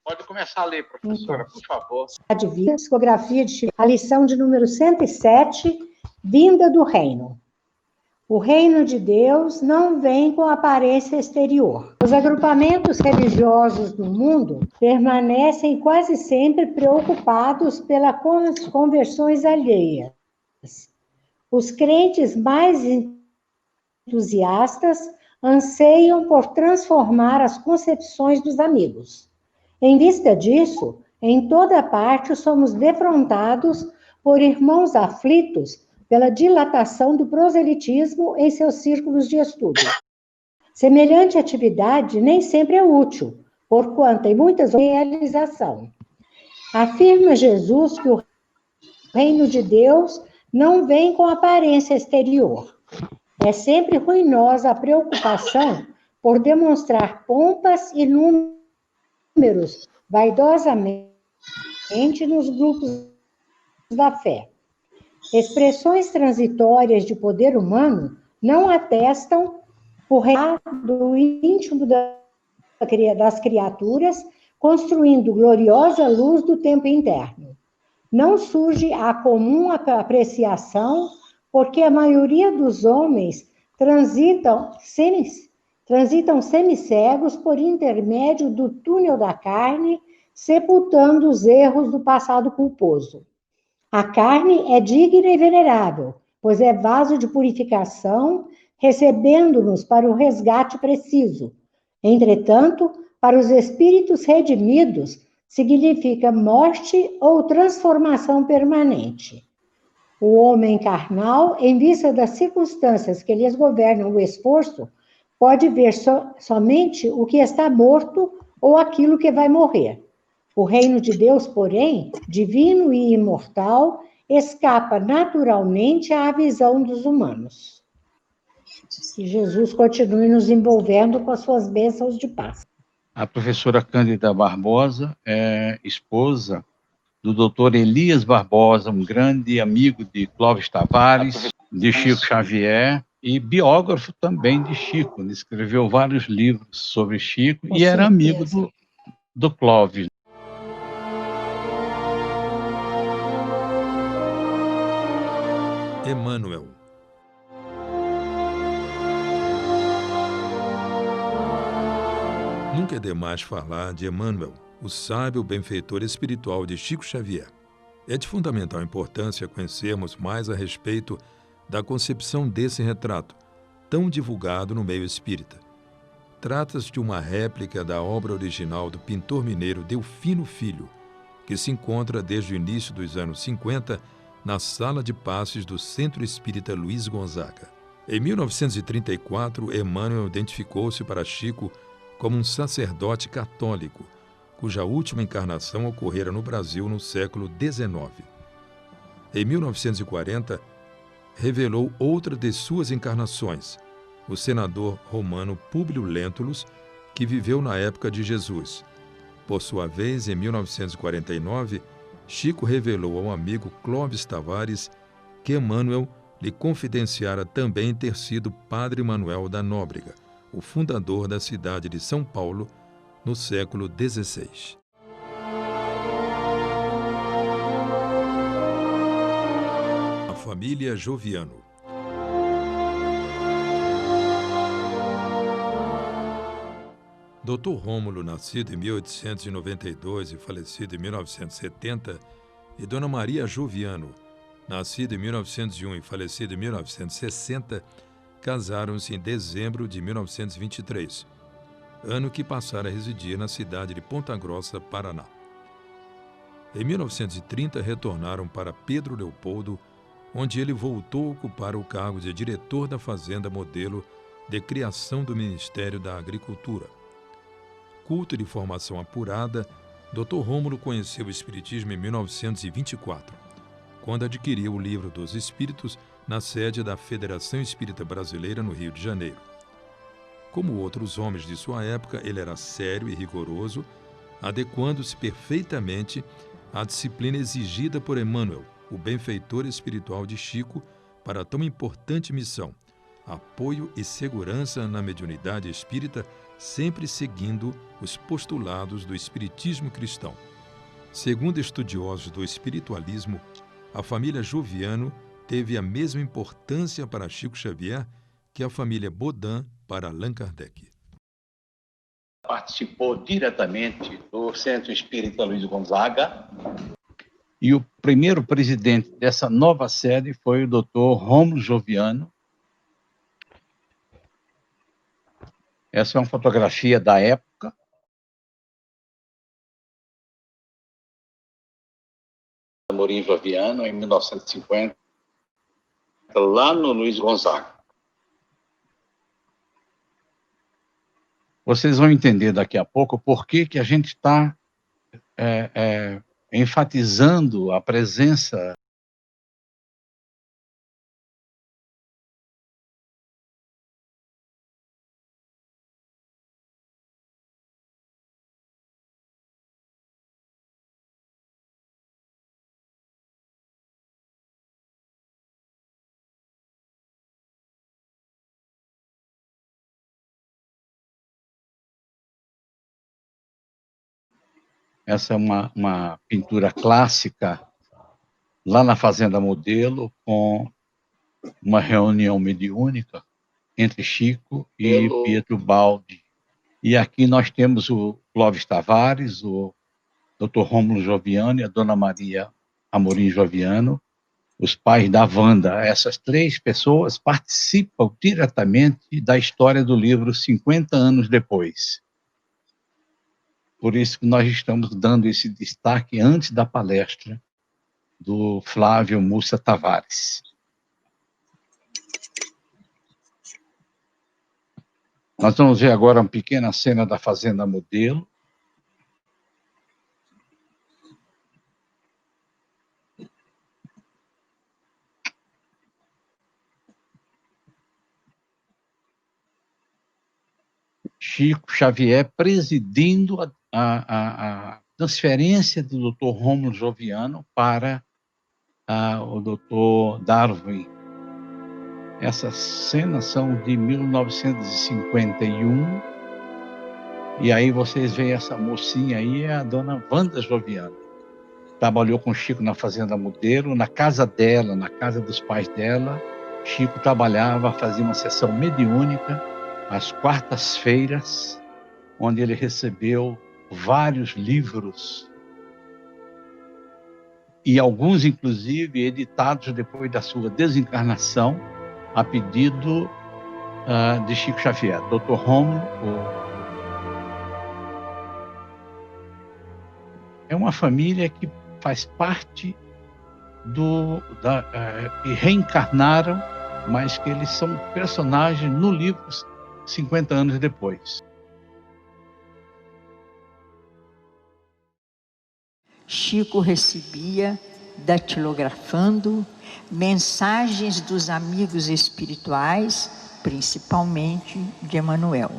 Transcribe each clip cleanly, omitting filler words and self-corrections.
Pode começar a ler, professora, por favor. De vida, psicografia de Chico, a lição de número 107, vinda do reino. O reino de Deus não vem com aparência exterior. Os agrupamentos religiosos do mundo permanecem quase sempre preocupados pelas conversões alheias. Os crentes mais entusiastas anseiam por transformar as concepções dos amigos. Em vista disso, em toda parte somos defrontados por irmãos aflitos pela dilatação do proselitismo em seus círculos de estudo. Semelhante atividade nem sempre é útil, porquanto em muitas realização. Afirma Jesus que o reino de Deus não vem com aparência exterior. É sempre ruinosa a preocupação por demonstrar pompas e números vaidosamente nos grupos da fé. Expressões transitórias de poder humano não atestam o real do íntimo das criaturas, construindo gloriosa luz do tempo interno. Não surge a comum apreciação, porque a maioria dos homens transitam semicegos por intermédio do túnel da carne, sepultando os erros do passado culposo. A carne é digna e venerável, pois é vaso de purificação, recebendo-nos para o resgate preciso. Entretanto, para os espíritos redimidos, significa morte ou transformação permanente. O homem carnal, em vista das circunstâncias que lhes governam o esforço, pode ver somente o que está morto ou aquilo que vai morrer. O reino de Deus, porém, divino e imortal, escapa naturalmente à visão dos humanos. Que Jesus continue nos envolvendo com as suas bênçãos de paz. A professora Cândida Barbosa é esposa do doutor Elias Barbosa, um grande amigo de Clóvis Tavares, de Chico Xavier, e biógrafo também de Chico. Ele escreveu vários livros sobre Chico e era amigo do Clóvis. Emmanuel. Nunca é demais falar de Emmanuel, o sábio benfeitor espiritual de Chico Xavier. É de fundamental importância conhecermos mais a respeito da concepção desse retrato, tão divulgado no meio espírita. Trata-se de uma réplica da obra original do pintor mineiro Delfino Filho, que se encontra desde o início dos anos 50 na sala de passes do Centro Espírita Luiz Gonzaga. Em 1934, Emmanuel identificou-se para Chico como um sacerdote católico, cuja última encarnação ocorrera no Brasil no século XIX. Em 1940, revelou outra de suas encarnações, o senador romano Públio Lentulus, que viveu na época de Jesus. Por sua vez, em 1949, Chico revelou ao amigo Clóvis Tavares que Emmanuel lhe confidenciara também ter sido Padre Manuel da Nóbrega, o fundador da cidade de São Paulo, no século XVI. A família Joviano. Dr. Rômulo, nascido em 1892 e falecido em 1970, e Dona Maria Joviano, nascido em 1901 e falecido em 1960, casaram-se em dezembro de 1923, ano que passaram a residir na cidade de Ponta Grossa, Paraná. Em 1930, retornaram para Pedro Leopoldo, onde ele voltou a ocupar o cargo de diretor da Fazenda Modelo de Criação do Ministério da Agricultura. Culto de formação apurada, Dr. Rômulo conheceu o Espiritismo em 1924, quando adquiriu o Livro dos Espíritos na sede da Federação Espírita Brasileira no Rio de Janeiro. Como outros homens de sua época, ele era sério e rigoroso, adequando-se perfeitamente à disciplina exigida por Emmanuel, o benfeitor espiritual de Chico, para tão importante missão, apoio e segurança na mediunidade espírita, sempre seguindo os postulados do espiritismo cristão. Segundo estudiosos do espiritualismo, a família Joviano teve a mesma importância para Chico Xavier que a família Bodin para Allan Kardec. Participou diretamente do Centro Espírita Luiz Gonzaga, e o primeiro presidente dessa nova sede foi o Dr. Rômulo Joviano. Essa é uma fotografia da época. Amorim Joviano, em 1950, lá no Luiz Gonzaga. Vocês vão entender daqui a pouco por que a gente está enfatizando a presença Essa é uma pintura clássica lá na Fazenda Modelo, com uma reunião mediúnica entre Chico e Pietro Baldi. E aqui nós temos o Clóvis Tavares, o Dr. Rômulo Joviano e a Dona Maria Amorim Joviano, os pais da Wanda. Essas três pessoas participam diretamente da história do livro 50 anos depois. Por isso que nós estamos dando esse destaque antes da palestra do Flávio Mussa Tavares. Nós vamos ver agora uma pequena cena da Fazenda Modelo. Chico Xavier presidindo a transferência do Dr. Rômulo Joviano para o Dr. Darwin. Essas cenas são de 1951. E aí vocês veem essa mocinha aí, é a Dona Wanda Joviano. Trabalhou com Chico na Fazenda Modelo, na casa dela, na casa dos pais dela. Chico trabalhava, fazia uma sessão mediúnica às quartas-feiras, onde ele recebeu vários livros, e alguns, inclusive, editados depois da sua desencarnação, a pedido de Chico Xavier. Dr. Rômulo é uma família que faz parte que reencarnaram, mas que eles são personagens no livro 50 anos depois. Chico recebia, datilografando, mensagens dos amigos espirituais, principalmente de Emmanuel.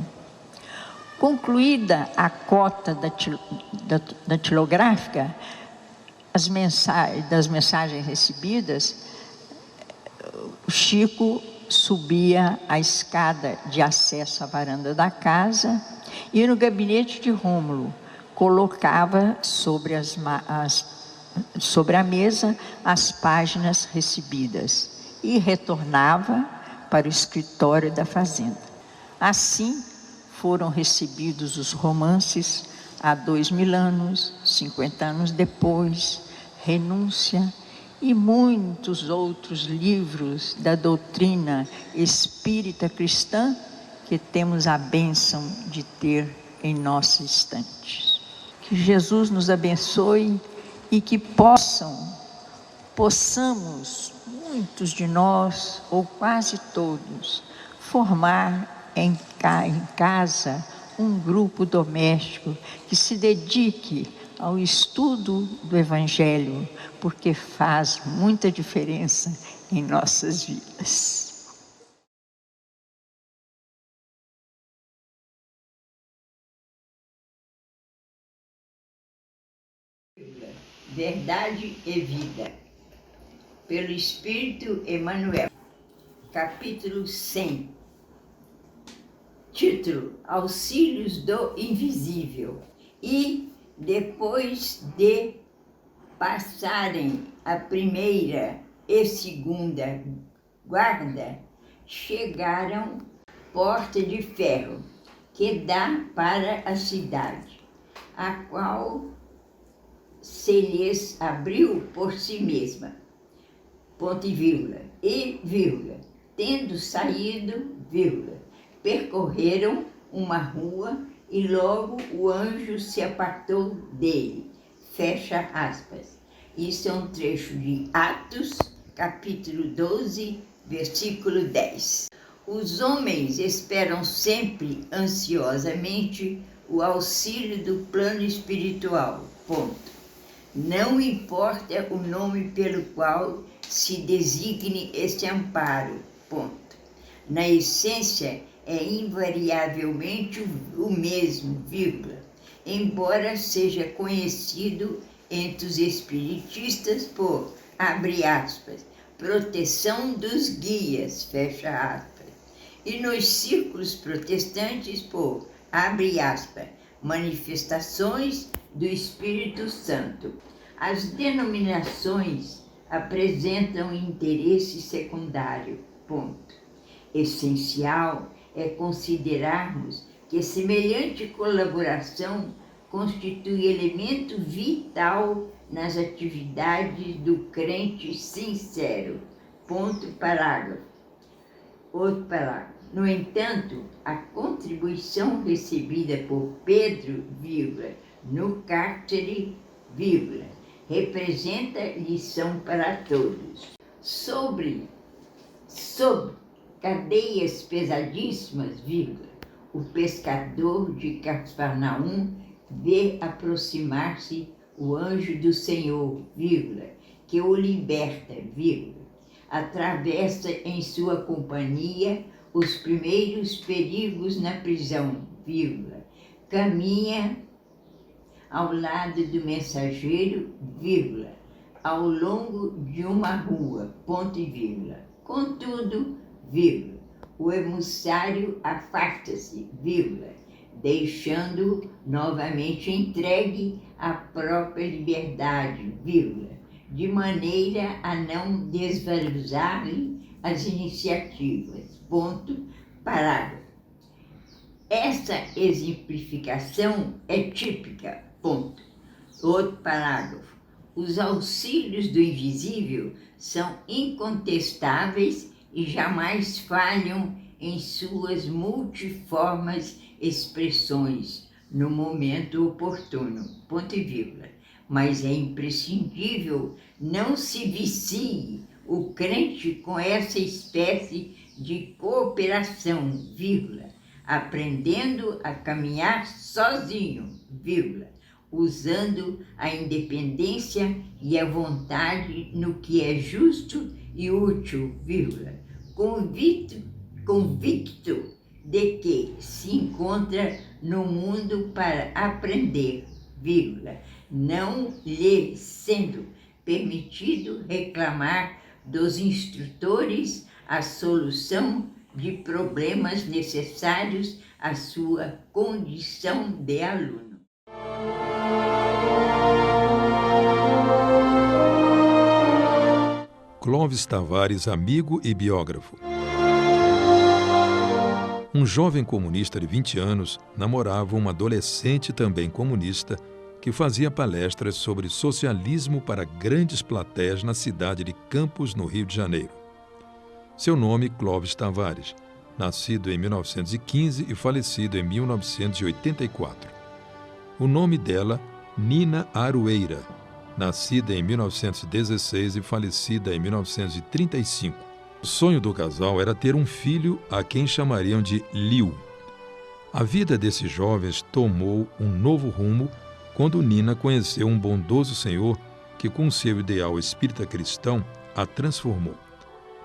Concluída a cota datilográfica, das mensagens recebidas, Chico subia a escada de acesso à varanda da casa e no gabinete de Rômulo colocava sobre a mesa as páginas recebidas e retornava para o escritório da fazenda. Assim foram recebidos os romances Há 2000 anos, 50 anos depois, Renúncia e muitos outros livros da doutrina espírita cristã que temos a bênção de ter em nossos estantes. Que Jesus nos abençoe e que possamos, muitos de nós, ou quase todos, formar em casa um grupo doméstico que se dedique ao estudo do Evangelho, porque faz muita diferença em nossas vidas. Verdade e Vida, pelo Espírito Emmanuel, capítulo 100. título Auxílios do Invisível, e depois de passarem a primeira e segunda guarda, chegaram à Porta de Ferro, que dá para a cidade, a qual se lhes abriu por si mesma, ponto e vírgula, tendo saído, vírgula, percorreram uma rua e logo o anjo se apartou dele, fecha aspas. Isso é um trecho de Atos, capítulo 12, versículo 10. Os homens esperam sempre ansiosamente o auxílio do plano espiritual, ponto. Não importa o nome pelo qual se designe este amparo, ponto. Na essência, é invariavelmente o mesmo, vírgula, embora seja conhecido entre os espiritistas por, abre aspas, proteção dos guias, fecha aspas, e nos círculos protestantes por, abre aspas, manifestações do Espírito Santo. As denominações apresentam interesse secundário, ponto. Essencial é considerarmos que semelhante colaboração constitui elemento vital nas atividades do crente sincero. Ponto, parágrafo. Outro parágrafo. No entanto, a contribuição recebida por Pedro, vírgula, no cárcere, vírgula, representa lição para todos. Sobre cadeias pesadíssimas, vírgula, o pescador de Cafarnaum vê aproximar-se o anjo do Senhor, vírgula, que o liberta, vírgula, atravessa em sua companhia os primeiros perigos na prisão, vírgula, caminha ao lado do mensageiro, vírgula, ao longo de uma rua, ponto e vírgula. Contudo, vírgula, o emissário afasta-se, vírgula, deixando-o novamente entregue à própria liberdade, vírgula, de maneira a não desvalorizar-lhe as iniciativas, ponto, parágrafo. Essa exemplificação é típica, ponto. Outro parágrafo. Os auxílios do invisível são incontestáveis e jamais falham em suas multiformes expressões no momento oportuno, ponto e vírgula. Mas é imprescindível não se vicie o crente com essa espécie de cooperação, vírgula, aprendendo a caminhar sozinho, vírgula, usando a independência e a vontade no que é justo e útil, vírgula, convicto de que se encontra no mundo para aprender, vírgula, não lhe sendo permitido reclamar dos instrutores a solução de problemas necessários à sua condição de aluno. Clóvis Tavares, amigo e biógrafo. Um jovem comunista de 20 anos namorava uma adolescente também comunista que fazia palestras sobre socialismo para grandes plateias na cidade de Campos, no Rio de Janeiro. Seu nome, Clóvis Tavares, nascido em 1915 e falecido em 1984. O nome dela, Nina Arueira, nascida em 1916 e falecida em 1935. O sonho do casal era ter um filho a quem chamariam de Liu. A vida desses jovens tomou um novo rumo quando Nina conheceu um bondoso senhor que, com seu ideal espírita cristão, a transformou.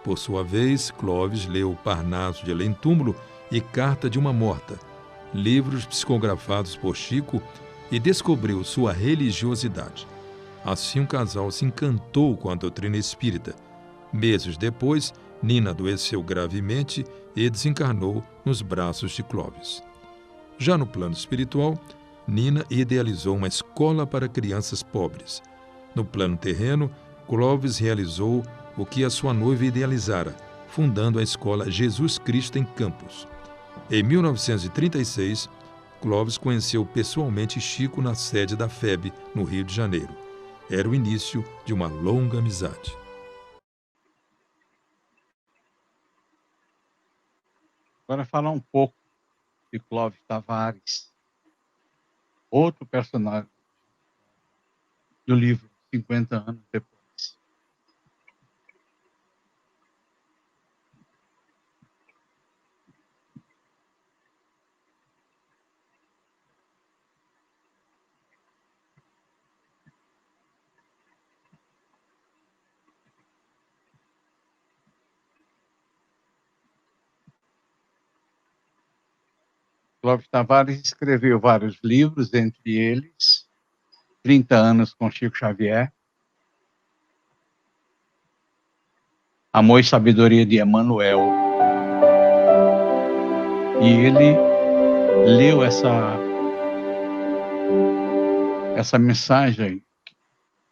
Por sua vez, Clóvis leu Parnaso de Além-Túmulo e Carta de uma Morta, livros psicografados por Chico, e descobriu sua religiosidade. Assim o casal se encantou com a doutrina espírita. Meses depois, Nina adoeceu gravemente e desencarnou nos braços de Clóvis. Já no plano espiritual, Nina idealizou uma escola para crianças pobres. No plano terreno, Clóvis realizou o que a sua noiva idealizara, fundando a escola Jesus Cristo em Campos. Em 1936, Clóvis conheceu pessoalmente Chico na sede da FEB, no Rio de Janeiro. Era o início de uma longa amizade. Agora falar um pouco de Clóvis Tavares, outro personagem do livro 50 anos depois. Clóvis Tavares escreveu vários livros, entre eles 30 anos com Chico Xavier, Amor e Sabedoria de Emmanuel. E ele leu essa mensagem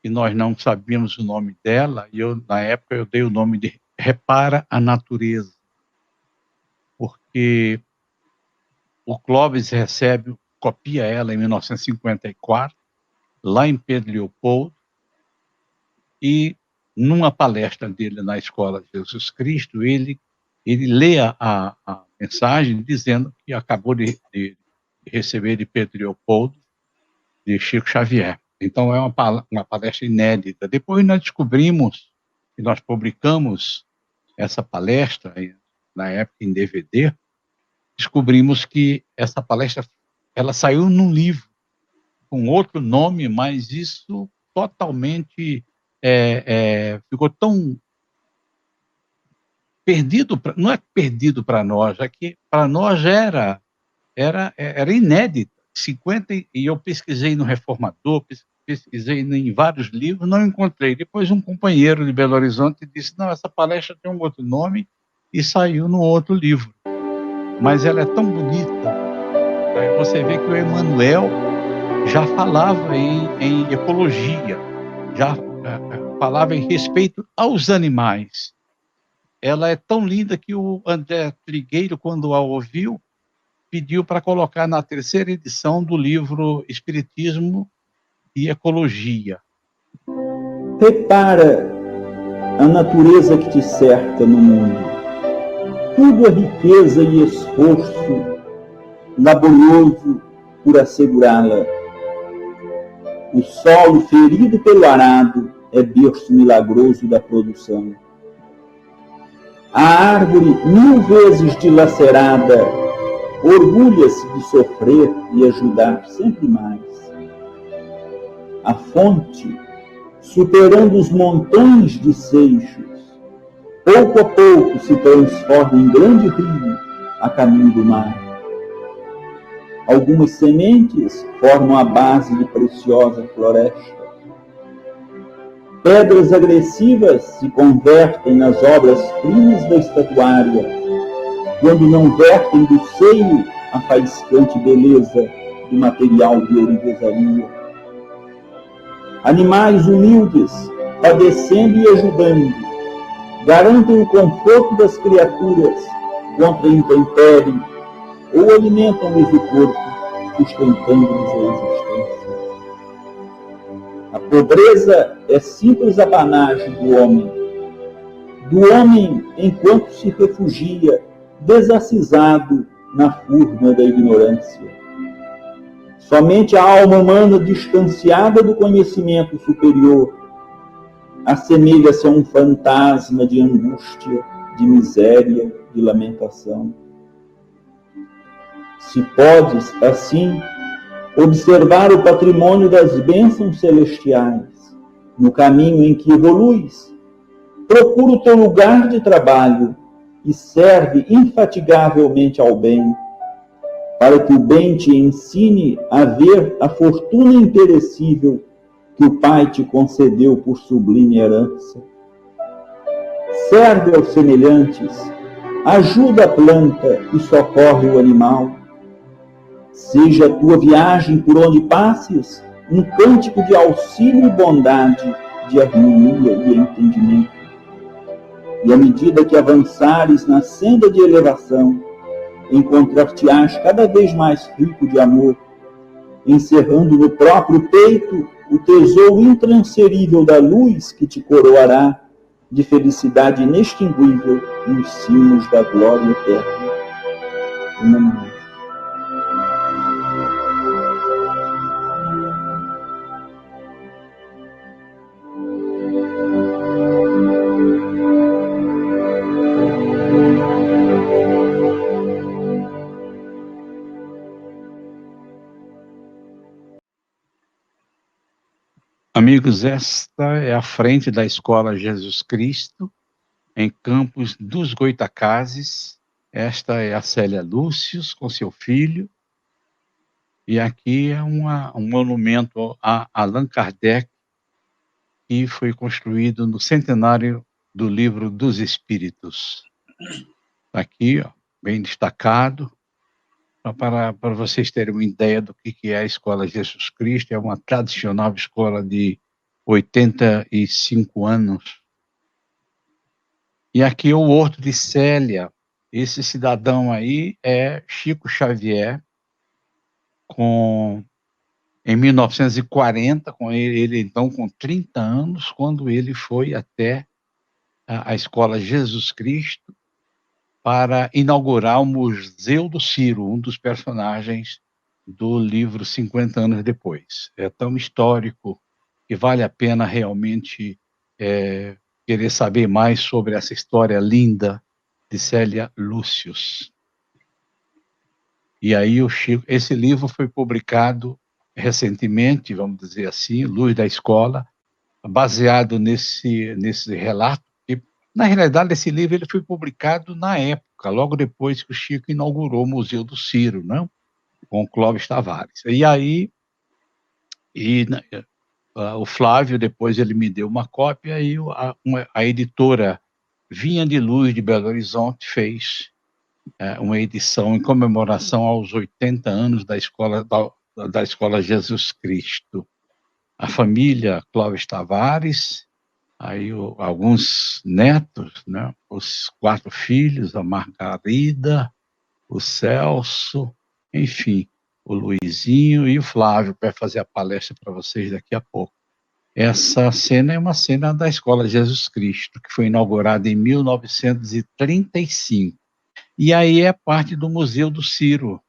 que nós não sabíamos o nome dela, e na época eu dei o nome de Repara a Natureza, porque o Clóvis copia ela em 1954, lá em Pedro Leopoldo, e numa palestra dele na Escola de Jesus Cristo, ele lê a mensagem dizendo que acabou de receber de Pedro Leopoldo, de Chico Xavier. Então é uma palestra inédita. Depois nós descobrimos, e nós publicamos essa palestra, na época em DVD, descobrimos que essa palestra ela saiu num livro com outro nome, mas isso totalmente ficou tão perdido, não é perdido para nós, é que para nós era inédito. 50, e eu pesquisei no Reformador, pesquisei em vários livros, não encontrei. Depois um companheiro de Belo Horizonte disse, não, essa palestra tem um outro nome, e saiu no outro livro. Mas ela é tão bonita. Aí você vê que o Emmanuel já falava em ecologia, já falava em respeito aos animais. Ela é tão linda que o André Trigueiro, quando a ouviu, pediu para colocar na 3ª edição do livro Espiritismo e Ecologia. Repara a natureza que te cerca no mundo. Tudo é riqueza e esforço laborioso por assegurá-la. O solo ferido pelo arado é berço milagroso da produção. A árvore 1000 vezes dilacerada orgulha-se de sofrer e ajudar sempre mais. A fonte, superando os montões de seixos, pouco a pouco se transforma em grande rio a caminho do mar. Algumas sementes formam a base de preciosa floresta. Pedras agressivas se convertem nas obras-primas da estatuária, quando não vertem do seio a faiscante beleza do material de ourivesaria. Animais humildes, padecendo e ajudando, garantem o conforto das criaturas contra a intempérie ou alimentam-lhes o corpo, sustentando-lhes a existência. A pobreza é simples abanagem do homem enquanto se refugia desacisado na furna da ignorância. Somente a alma humana distanciada do conhecimento superior assemelha-se a um fantasma de angústia, de miséria, de lamentação. Se podes, assim, observar o patrimônio das bênçãos celestiais no caminho em que evoluis, procura o teu lugar de trabalho e serve infatigavelmente ao bem, para que o bem te ensine a ver a fortuna imperecível que o Pai te concedeu por sublime herança. serve aos semelhantes, ajuda a planta e socorre o animal. Seja a tua viagem por onde passes um cântico de auxílio e bondade, de harmonia e entendimento. E à medida que avançares na senda de elevação, encontrar-te-ás cada vez mais rico de amor, encerrando no próprio peito o tesouro intransferível da luz que te coroará de felicidade inextinguível nos cimos da glória eterna. Amém. Amigos, esta é a frente da Escola Jesus Cristo, em Campos dos Goitacazes. Esta é a Célia Lúcius, com seu filho. E aqui é um monumento a Allan Kardec, que foi construído no centenário do Livro dos Espíritos. Aqui, ó, bem destacado. Para vocês terem uma ideia do que é a Escola Jesus Cristo, é uma tradicional escola de 85 anos. E aqui o Horto de Célia. Esse cidadão aí é Chico Xavier, em 1940, com ele então com 30 anos, quando ele foi até a Escola Jesus Cristo para inaugurar o Museu do Ciro, um dos personagens do livro 50 anos depois. É tão histórico que vale a pena realmente querer saber mais sobre essa história linda de Célia Lúcius. E aí esse livro foi publicado recentemente, vamos dizer assim, Luz da Escola, baseado nesse relato. Na realidade, esse livro ele foi publicado na época, logo depois que o Chico inaugurou o Museu do Ciro, não? Com o Clóvis Tavares. E aí, o Flávio, depois ele me deu uma cópia, e a editora Vinha de Luz de Belo Horizonte fez uma edição em comemoração aos 80 anos da Escola Jesus Cristo. A família Clóvis Tavares, aí alguns netos, né? Os 4 filhos, a Margarida, o Celso, enfim, o Luizinho e o Flávio, para fazer a palestra para vocês daqui a pouco. Essa cena é uma cena da Escola Jesus Cristo, que foi inaugurada em 1935. E aí é parte do Museu do Ciro,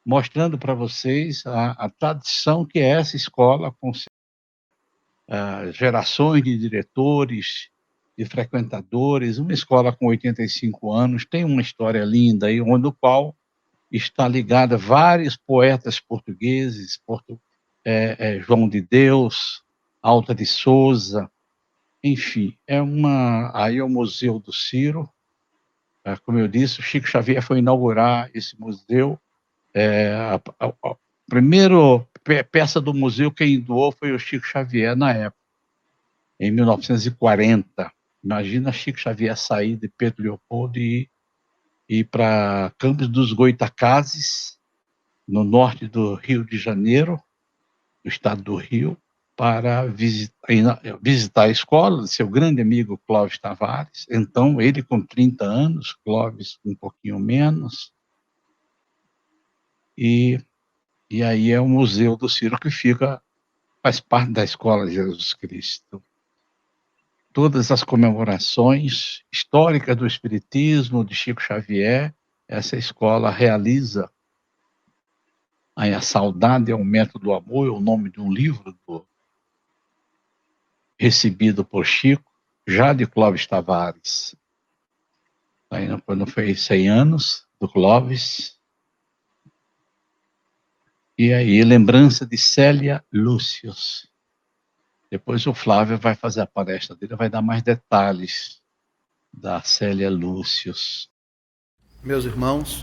mostrando para vocês a tradição que é essa escola, com gerações de diretores, de frequentadores, uma escola com 85 anos, tem uma história linda aí, onde o qual está ligada a vários poetas portugueses, João de Deus, Alta de Souza, enfim, aí é o Museu do Ciro. Como eu disse, o Chico Xavier foi inaugurar esse museu. A primeira peça do museu quem doou foi o Chico Xavier na época, em 1940. Imagina Chico Xavier sair de Pedro Leopoldo e ir para Campos dos Goitacazes, no norte do Rio de Janeiro, do estado do Rio, para visitar a escola de seu grande amigo Clóvis Tavares. Então, ele com 30 anos, Clóvis um pouquinho menos. E aí é o Museu do Ciro que faz parte da Escola Jesus Cristo. Todas as comemorações históricas do Espiritismo, de Chico Xavier, essa escola realiza. Aí A Saudade é um Método do Amor, é o nome de um livro recebido por Chico, já de Clóvis Tavares. Aí quando fez 100 anos do Clóvis. E aí, lembrança de Célia Lúcius. Depois o Flávio vai fazer a palestra dele, vai dar mais detalhes da Célia Lúcius. Meus irmãos,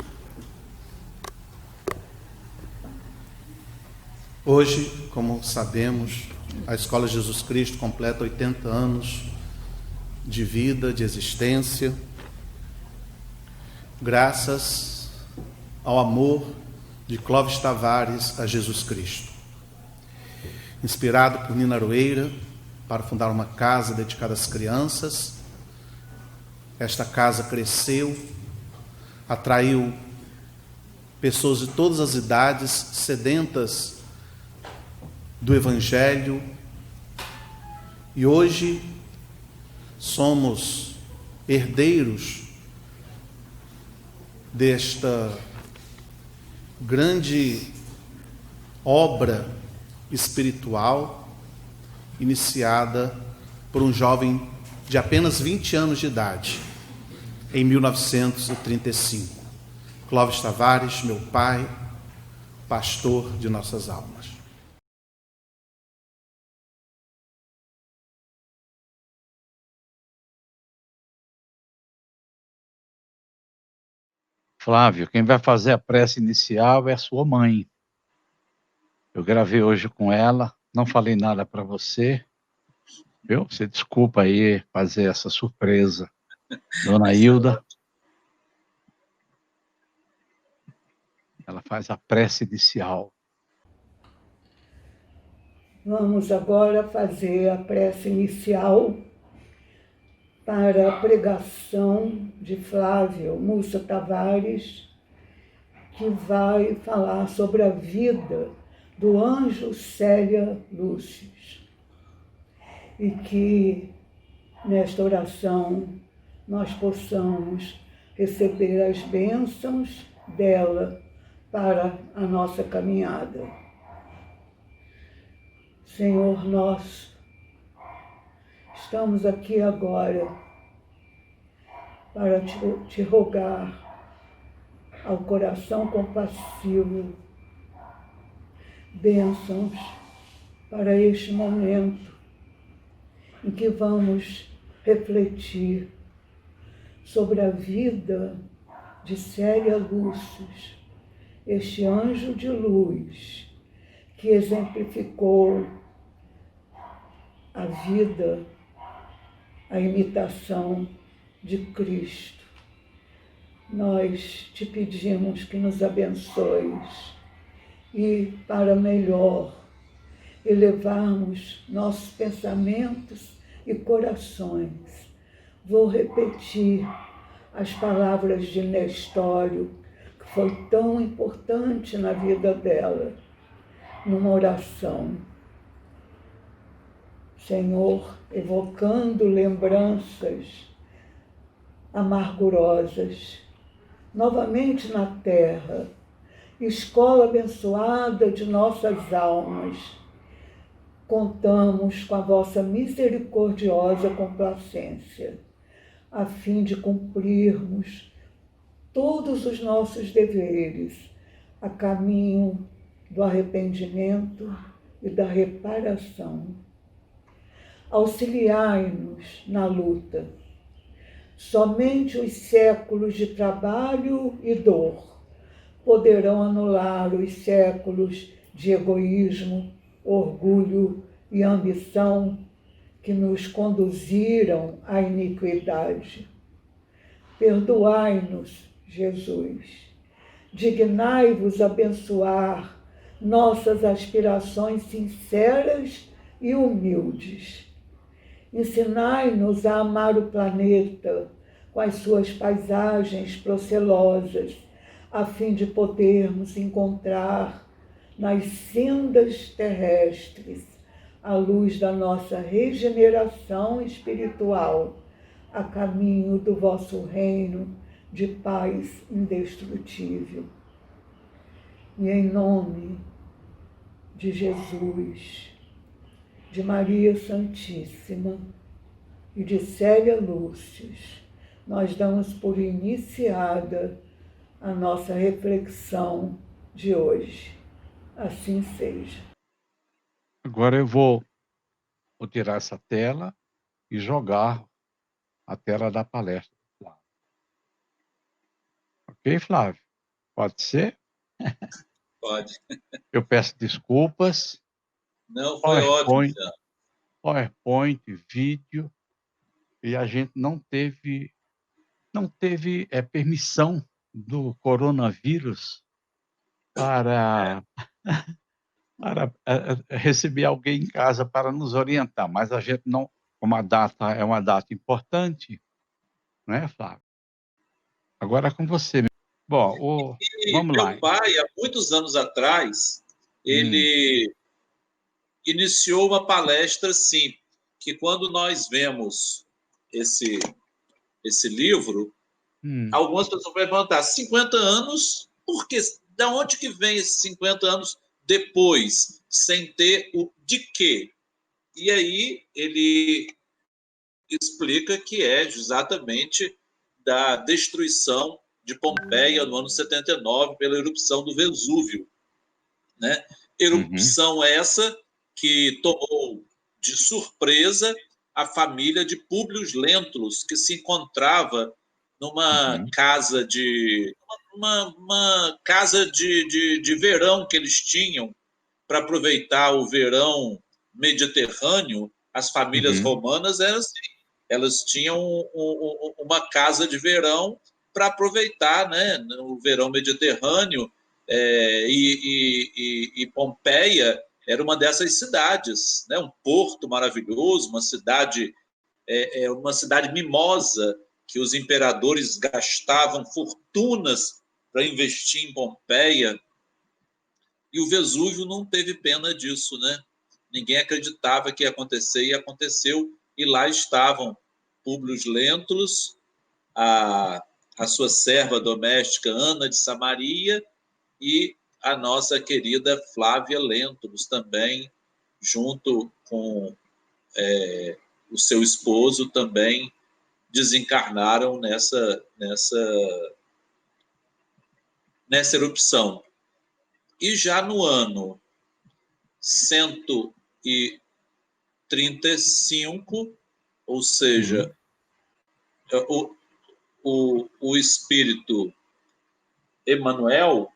hoje, como sabemos, a Escola Jesus Cristo completa 80 anos de vida, de existência, graças ao amor de Clóvis Tavares a Jesus Cristo. Inspirado por Nina Aroeira para fundar uma casa dedicada às crianças, esta casa cresceu, atraiu pessoas de todas as idades, sedentas do Evangelho, e hoje somos herdeiros desta grande obra espiritual iniciada por um jovem de apenas 20 anos de idade, em 1935. Clóvis Tavares, meu pai, pastor de nossas almas. Flávio, quem vai fazer a prece inicial é a sua mãe. Eu gravei hoje com ela, não falei nada para você, viu? Você desculpa aí fazer essa surpresa. Dona Hilda, ela faz a prece inicial. Vamos agora fazer a prece inicial para a pregação de Flávio Mussa Tavares, que vai falar sobre a vida do anjo Célia Lúcius. E que nesta oração nós possamos receber as bênçãos dela para a nossa caminhada. Senhor nosso, estamos aqui agora para te rogar ao coração compassivo bênçãos para este momento em que vamos refletir sobre a vida de Célia Lúcius, este anjo de luz que exemplificou a vida, a imitação de Cristo. Nós te pedimos que nos abençoes e, para melhor elevarmos nossos pensamentos e corações, vou repetir as palavras de Nestório, que foi tão importante na vida dela, numa oração. Senhor, evocando lembranças amargurosas, novamente na terra, escola abençoada de nossas almas, contamos com a vossa misericordiosa complacência, a fim de cumprirmos todos os nossos deveres a caminho do arrependimento e da reparação. Auxiliai-nos na luta. Somente os séculos de trabalho e dor poderão anular os séculos de egoísmo, orgulho e ambição que nos conduziram à iniquidade. Perdoai-nos, Jesus. Dignai-vos abençoar nossas aspirações sinceras e humildes. Ensinai-nos a amar o planeta com as suas paisagens procelosas, a fim de podermos encontrar nas sendas terrestres a luz da nossa regeneração espiritual, a caminho do vosso reino de paz indestrutível. E em nome de Jesus, de Maria Santíssima e de Célia Lúcius, nós damos por iniciada a nossa reflexão de hoje. Assim seja. Agora eu vou tirar essa tela e jogar a tela da palestra. Ok, Flávio? Pode ser? Pode. Eu peço desculpas. Não, foi ótimo já. PowerPoint, vídeo. e a gente não teve permissão do coronavírus para receber alguém em casa para nos orientar, mas a gente não, como a data é uma data importante, né, Flávio? Agora é com você. Bom, E vamos lá. meu pai, há muitos anos atrás, Hum, ele iniciou uma palestra assim, que quando nós vemos esse livro, hum, algumas pessoas vão perguntar, 50 anos, por quê? Da onde que vem esses 50 anos depois, sem ter o de quê? E aí ele explica que é exatamente da destruição de Pompeia no ano 79 pela erupção do Vesúvio, né? uhum, Erupção essa que tomou de surpresa a família de Públio Lentulus, que se encontrava numa uhum, casa uma casa de verão que eles tinham para aproveitar o verão mediterrâneo. As famílias uhum, romanas eram assim, elas tinham uma casa de verão para aproveitar, né, no verão mediterrâneo, e Pompeia era uma dessas cidades, né, um porto maravilhoso, uma cidade mimosa que os imperadores gastavam fortunas para investir em Pompeia, e o Vesúvio não teve pena disso, né? Ninguém acreditava que ia acontecer e aconteceu, e lá estavam Públio Lentulus, a, a sua serva doméstica Ana de Samaria e a nossa querida Flávia Lentulus também, junto com o seu esposo, também desencarnaram nessa erupção. E já no ano 135, ou uhum, seja, o espírito Emanuel,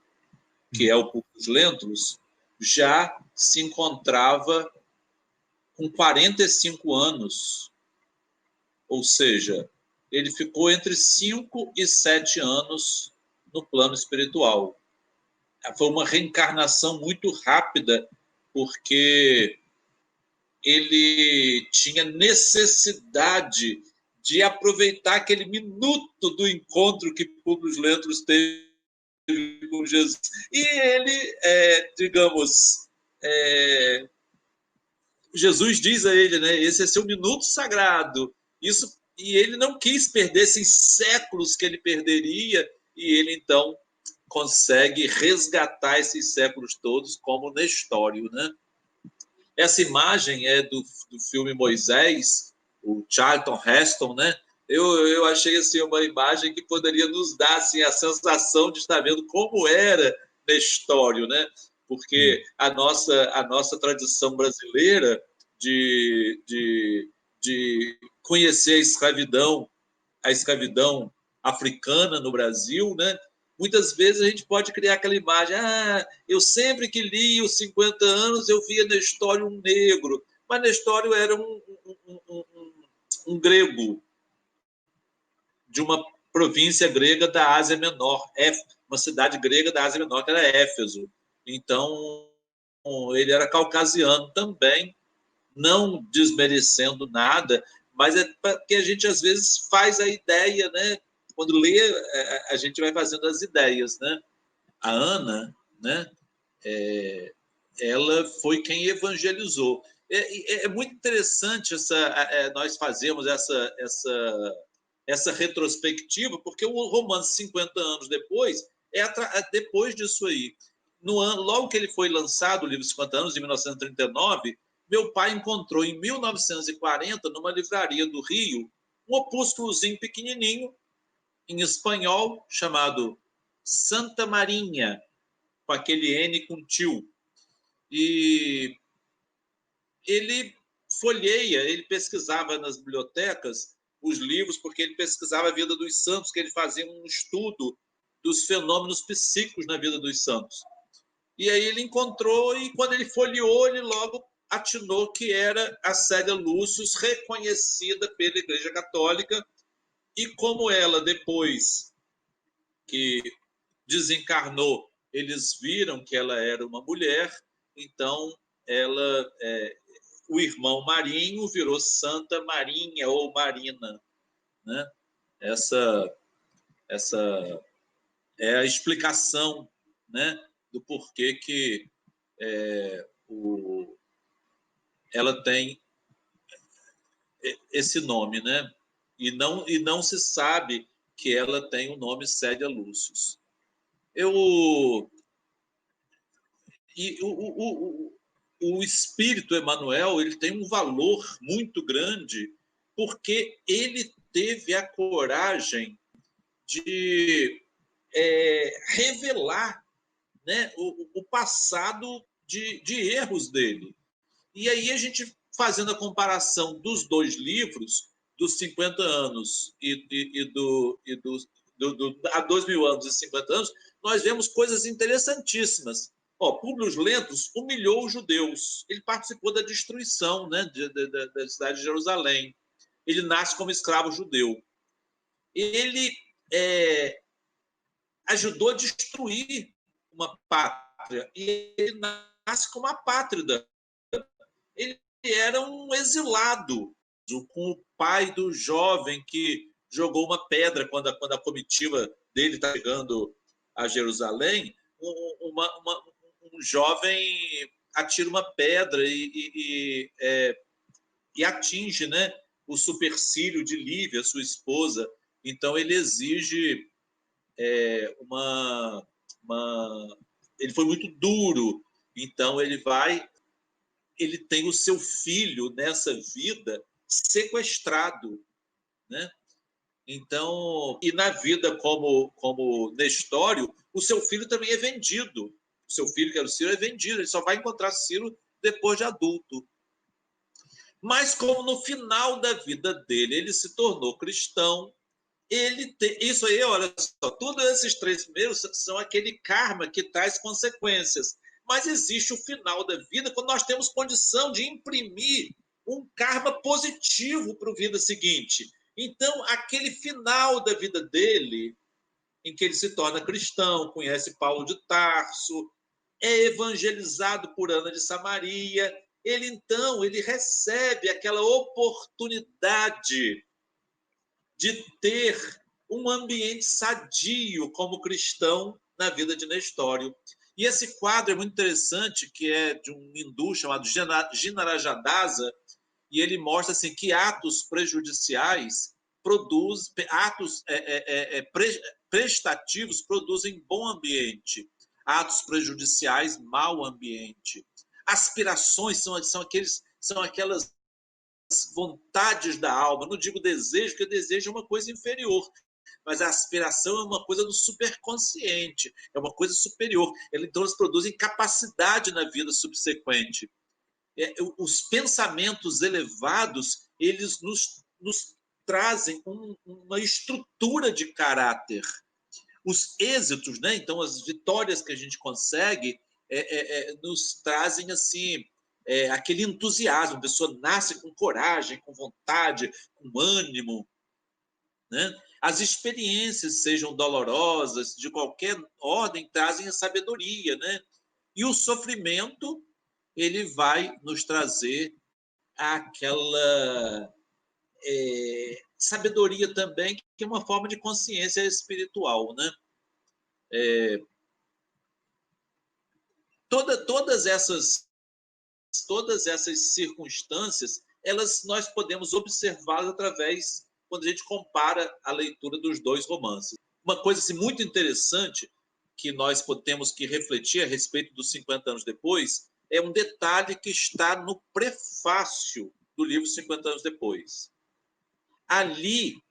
que é o Públio Lentulus, já se encontrava com 45 anos, ou seja, ele ficou entre 5 e 7 anos no plano espiritual. Foi uma reencarnação muito rápida, porque ele tinha necessidade de aproveitar aquele minuto do encontro que Públio Lentulus teve com Jesus. E ele, digamos, Jesus diz a ele, né, esse é seu minuto sagrado. Isso, e ele não quis perder esses séculos que ele perderia, e ele então consegue resgatar esses séculos todos como Nestório, né? Essa imagem é do filme Moisés, o Charlton Heston, né? Eu achei assim, uma imagem que poderia nos dar assim, a sensação de estar vendo como era Nestório, né? Porque a nossa tradição brasileira de conhecer a escravidão africana no Brasil, né? Muitas vezes a gente pode criar aquela imagem, eu sempre que li os 50 anos eu via Nestório um negro, mas Nestório era um grego de uma província grega da Ásia Menor, uma cidade grega da Ásia Menor, que era Éfeso. Então, ele era caucasiano também, não desmerecendo nada, mas é porque a gente às vezes faz a ideia, né? Quando lê, a gente vai fazendo as ideias, né? A Ana, né? Ela foi quem evangelizou. É muito interessante nós fazermos essa retrospectiva, porque o romance 50 anos depois depois disso aí. Logo que ele foi lançado, o livro 50 anos, em 1939, meu pai encontrou em 1940, numa livraria do Rio, um opúsculozinho pequenininho, em espanhol, chamado Santa Marinha, com aquele N com tio. E ele folheia, ele pesquisava nas bibliotecas os livros, porque ele pesquisava a vida dos santos, que ele fazia um estudo dos fenômenos psíquicos na vida dos santos. E aí ele encontrou, e quando ele folheou, ele logo atinou que era a Célia Lúcius, reconhecida pela Igreja Católica, e como ela, depois que desencarnou, eles viram que ela era uma mulher, então ela, o irmão Marinho virou Santa Marinha ou Marina, né? Essa é a explicação, né, do porquê que ela tem esse nome, né? E não se sabe que ela tem o nome Célia Lúcius. O espírito Emmanuel, ele tem um valor muito grande porque ele teve a coragem de revelar, né, o passado de erros dele. E aí a gente, fazendo a comparação dos dois livros, dos 50 anos há 2.000 anos e 50 anos, nós vemos coisas interessantíssimas. Públio Lentulus humilhou os judeus. Ele participou da destruição, né, da cidade de Jerusalém. Ele nasce como escravo judeu. Ele ajudou a destruir uma pátria. E ele nasce como apátrida. Ele era um exilado, com o pai do jovem que jogou uma pedra quando a comitiva dele está chegando a Jerusalém. Um jovem atira uma pedra e atinge, né, o supercílio de Lívia, sua esposa. Então ele exige ele foi muito duro. Então ele tem o seu filho nessa vida sequestrado, né? Então, e na vida como Nestório, o seu filho também é vendido. O seu filho, que era o Ciro, é vendido. Ele só vai encontrar Ciro depois de adulto. Mas como no final da vida dele ele se tornou cristão, isso aí, olha só, todos esses 3 primeiros são aquele karma que traz consequências. Mas existe o final da vida quando nós temos condição de imprimir um karma positivo para a vida seguinte. Então, aquele final da vida dele, em que ele se torna cristão, conhece Paulo de Tarso, é evangelizado por Ana de Samaria, ele recebe aquela oportunidade de ter um ambiente sadio como cristão na vida de Nestório. E esse quadro é muito interessante, que é de um hindu chamado Ginarajadasa, e ele mostra assim, que atos prejudiciais prestativos produzem bom ambiente, atos prejudiciais, mau ambiente. Aspirações são aquelas vontades da alma. Não digo desejo, porque desejo é uma coisa inferior, mas a aspiração é uma coisa do superconsciente, é uma coisa superior. Então, eles produzem capacidade na vida subsequente. Os pensamentos elevados, eles nos trazem uma estrutura de caráter. Os êxitos, né? Então, as vitórias que a gente consegue nos trazem assim, aquele entusiasmo. A pessoa nasce com coragem, com vontade, com ânimo, né? As experiências, sejam dolorosas, de qualquer ordem, trazem a sabedoria, né? E o sofrimento, ele vai nos trazer aquela sabedoria também, que é uma forma de consciência espiritual, né? Todas essas circunstâncias, nós podemos observá-las através, quando a gente compara a leitura dos 2 romances. Uma coisa assim, muito interessante que nós temos que refletir a respeito dos 50 anos depois é um detalhe que está no prefácio do livro 50 anos depois. Ali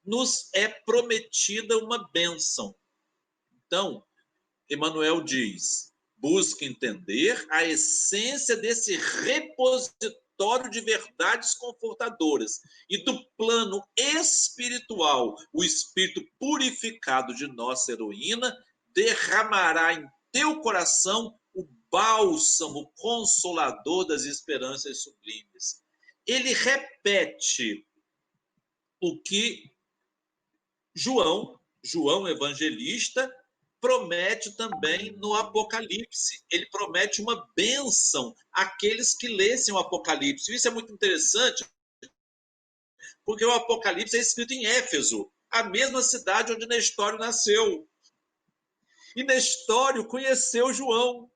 nos é prometida uma bênção. Então, Emmanuel diz: busque entender a essência desse repositório de verdades confortadoras e do plano espiritual. O espírito purificado de nossa heroína derramará em teu coração o bálsamo consolador das esperanças sublimes. Ele repete o que João Evangelista, promete também no Apocalipse. Ele promete uma bênção àqueles que lessem o Apocalipse. Isso é muito interessante, porque o Apocalipse é escrito em Éfeso, a mesma cidade onde Nestório nasceu. E Nestório conheceu João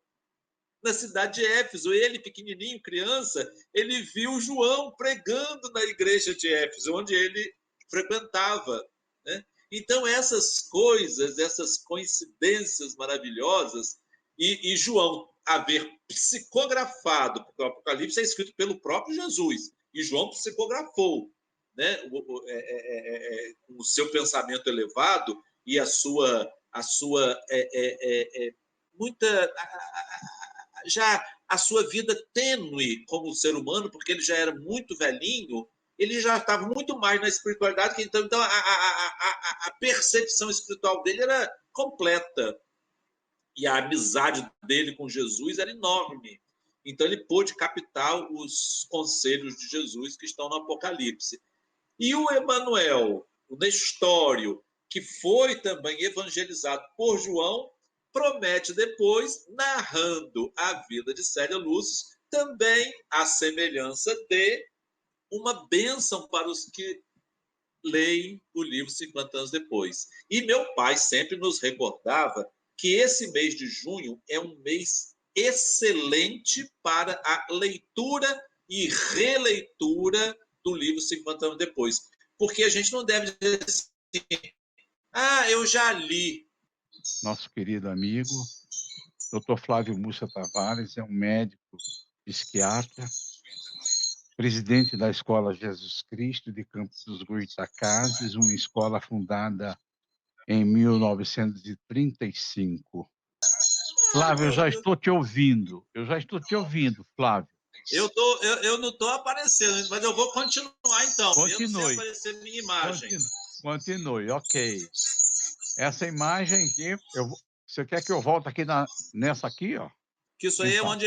na cidade de Éfeso. Ele, pequenininho, criança, ele viu João pregando na igreja de Éfeso, onde ele frequentava, né? Então, essas coisas, essas coincidências maravilhosas, e João haver psicografado, porque o Apocalipse é escrito pelo próprio Jesus, e João psicografou, né, o seu pensamento elevado e a sua vida tênue como ser humano, porque ele já era muito velhinho, ele já estava muito mais na espiritualidade, então a percepção espiritual dele era completa. E a amizade dele com Jesus era enorme. Então ele pôde captar os conselhos de Jesus que estão no Apocalipse. E o Emanuel, o Nestório, que foi também evangelizado por João, promete depois, narrando a vida de Célia Lúcia, também a semelhança de uma bênção para os que leem o livro 50 anos depois. E meu pai sempre nos recordava que esse mês de junho é um mês excelente para a leitura e releitura do livro 50 anos depois. Porque a gente não deve dizer assim, eu já li. Nosso querido amigo, Dr. Flávio Múcia Tavares, é um médico psiquiatra, presidente da Escola Jesus Cristo de Campos dos Goytacazes, uma escola fundada em 1935. Flávio, eu já estou te ouvindo. Flávio. Eu não estou aparecendo, mas eu vou continuar então. Continue. Mesmo sem aparecer minha imagem. Continue, ok. Essa imagem aqui, você quer que eu volte aqui nessa aqui, ó? Que isso aí então. É onde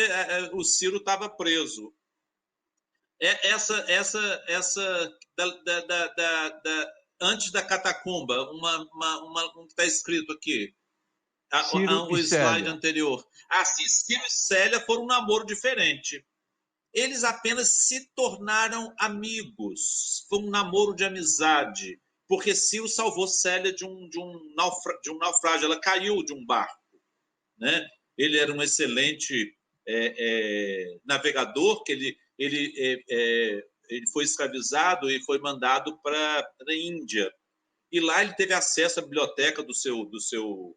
o Ciro estava preso. Antes da catacumba, um que está escrito aqui. O slide anterior. Sim, Ciro e Célia foram um namoro diferente. Eles apenas se tornaram amigos. Foi um namoro de amizade. Porque Ciro salvou Célia de um naufrágio. Ela caiu de um barco, né? Ele era um excelente navegador, que ele foi escravizado e foi mandado para a Índia. E lá ele teve acesso à biblioteca do seu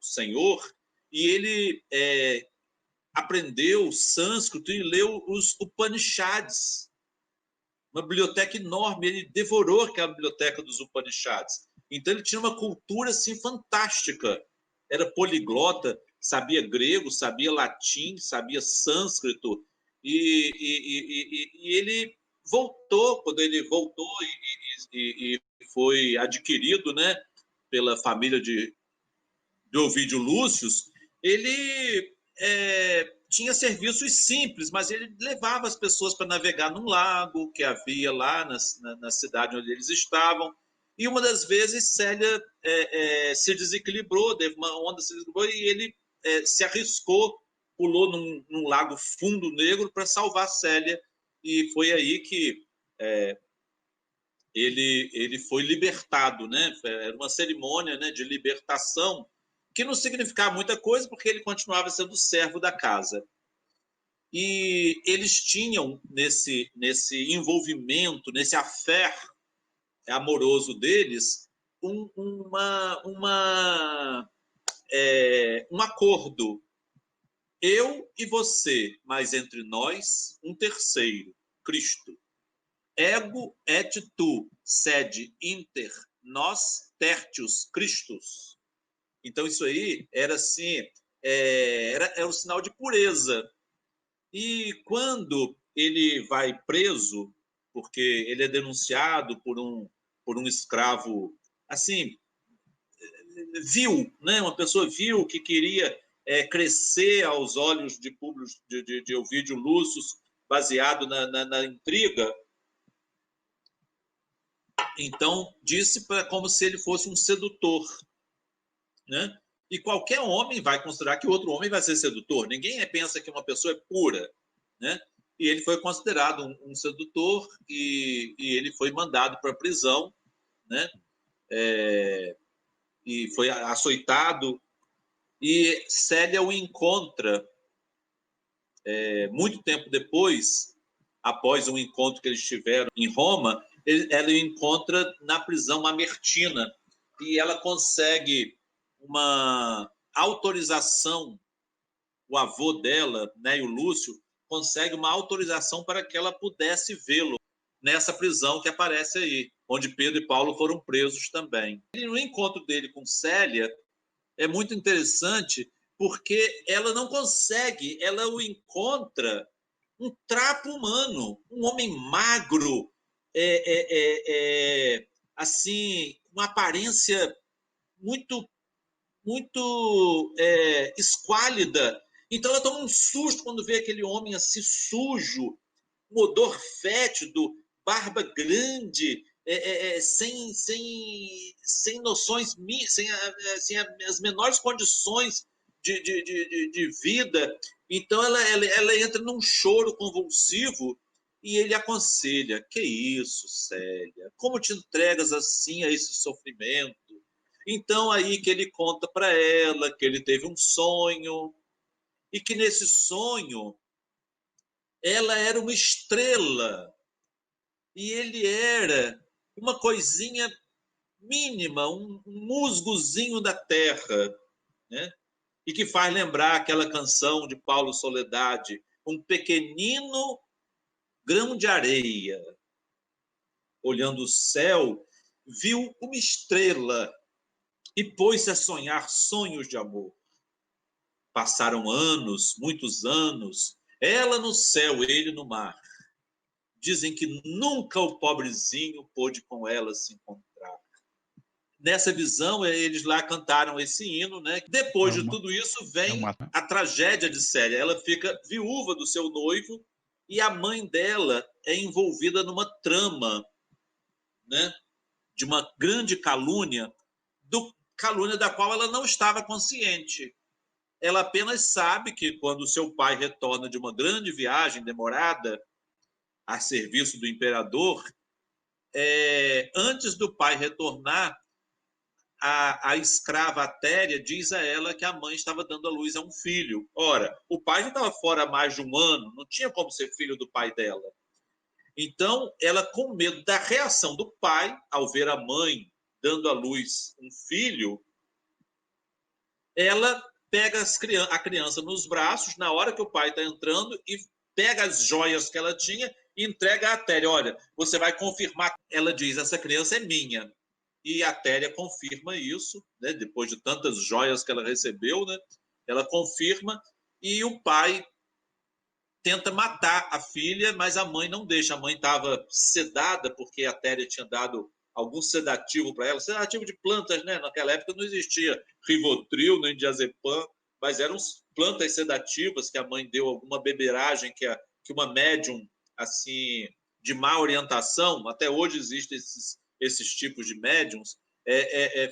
senhor e ele aprendeu sânscrito e leu os Upanishads. Uma biblioteca enorme, ele devorou aquela biblioteca dos Upanishads. Então ele tinha uma cultura assim fantástica. Era poliglota, sabia grego, sabia latim, sabia sânscrito. E ele voltou, quando ele voltou e foi adquirido, né, pela família de Ovídio Lúcius, ele tinha serviços simples, mas ele levava as pessoas para navegar num lago que havia lá na cidade onde eles estavam. E uma das vezes Célia se desequilibrou, teve uma onda, se desequilibrou, e ele se arriscou, pulou num lago fundo negro para salvar Célia. E foi aí que ele foi libertado, né? Era uma cerimônia, né, de libertação, que não significava muita coisa, porque ele continuava sendo servo da casa. E eles tinham, nesse envolvimento, nesse affair amoroso deles, um acordo. Eu e você, mas entre nós, um terceiro, Cristo. Ego et tu, sed inter nos tertius Christus. Então, isso aí era assim, era um sinal de pureza. E quando ele vai preso, porque ele é denunciado por um escravo, assim, vil, né? Uma pessoa vil que queria crescer aos olhos de Públio de Ovídio Lúcio, baseado na intriga. Então, disse como se ele fosse um sedutor, né? E qualquer homem vai considerar que o outro homem vai ser sedutor. Ninguém pensa que uma pessoa é pura, né? E ele foi considerado um sedutor e ele foi mandado para a prisão, né? E foi açoitado. E Célia o encontra muito tempo depois, após um encontro que eles tiveram em Roma, ela o encontra na prisão mamertina e ela consegue uma autorização, o avô dela, Néio Lúcio, consegue uma autorização para que ela pudesse vê-lo nessa prisão que aparece aí, onde Pedro e Paulo foram presos também. E no encontro dele com Célia é muito interessante porque ela não consegue, ela o encontra um trapo humano, um homem magro, assim, uma aparência muito esquálida. Então ela toma um susto quando vê aquele homem assim sujo, um odor fétido, barba grande, sem noções, sem as menores condições de vida. Então ela entra num choro convulsivo e ele aconselha: que isso, Célia? Como te entregas assim a esse sofrimento? Então aí que ele conta para ela que ele teve um sonho e que nesse sonho ela era uma estrela e ele era uma coisinha mínima, um musgozinho da terra, né? E que faz lembrar aquela canção de Paulo Soledade, um pequenino grão de areia, olhando o céu, viu uma estrela e pôs-se a sonhar sonhos de amor. Passaram anos, muitos anos, ela no céu, ele no mar. Dizem que nunca o pobrezinho pôde com ela se encontrar. Nessa visão, eles lá cantaram esse hino, né? Depois de tudo isso, vem a tragédia de Célia. Ela fica viúva do seu noivo e a mãe dela é envolvida numa trama, né? De uma grande calúnia, calúnia da qual ela não estava consciente. Ela apenas sabe que quando seu pai retorna de uma grande viagem demorada a serviço do imperador, antes do pai retornar, a escrava Atéria diz a ela que a mãe estava dando à luz a um filho. Ora, o pai já estava fora há mais de um ano, não tinha como ser filho do pai dela. Então, ela, com medo da reação do pai, ao ver a mãe dando à luz um filho, ela pega a criança nos braços, na hora que o pai está entrando, e pega as joias que ela tinha e entrega a Atéria. Olha, você vai confirmar. Ela diz, essa criança é minha. E a Atéria confirma isso, né? Depois de tantas joias que ela recebeu, né? Ela confirma, e o pai tenta matar a filha, mas a mãe não deixa. A mãe estava sedada, porque a Atéria tinha dado algum sedativo para ela, sedativo de plantas, né? Naquela época não existia Rivotril, nem diazepam, mas eram plantas sedativas que a mãe deu, alguma beberagem que uma médium assim, de má orientação, até hoje existem esses tipos de médiums,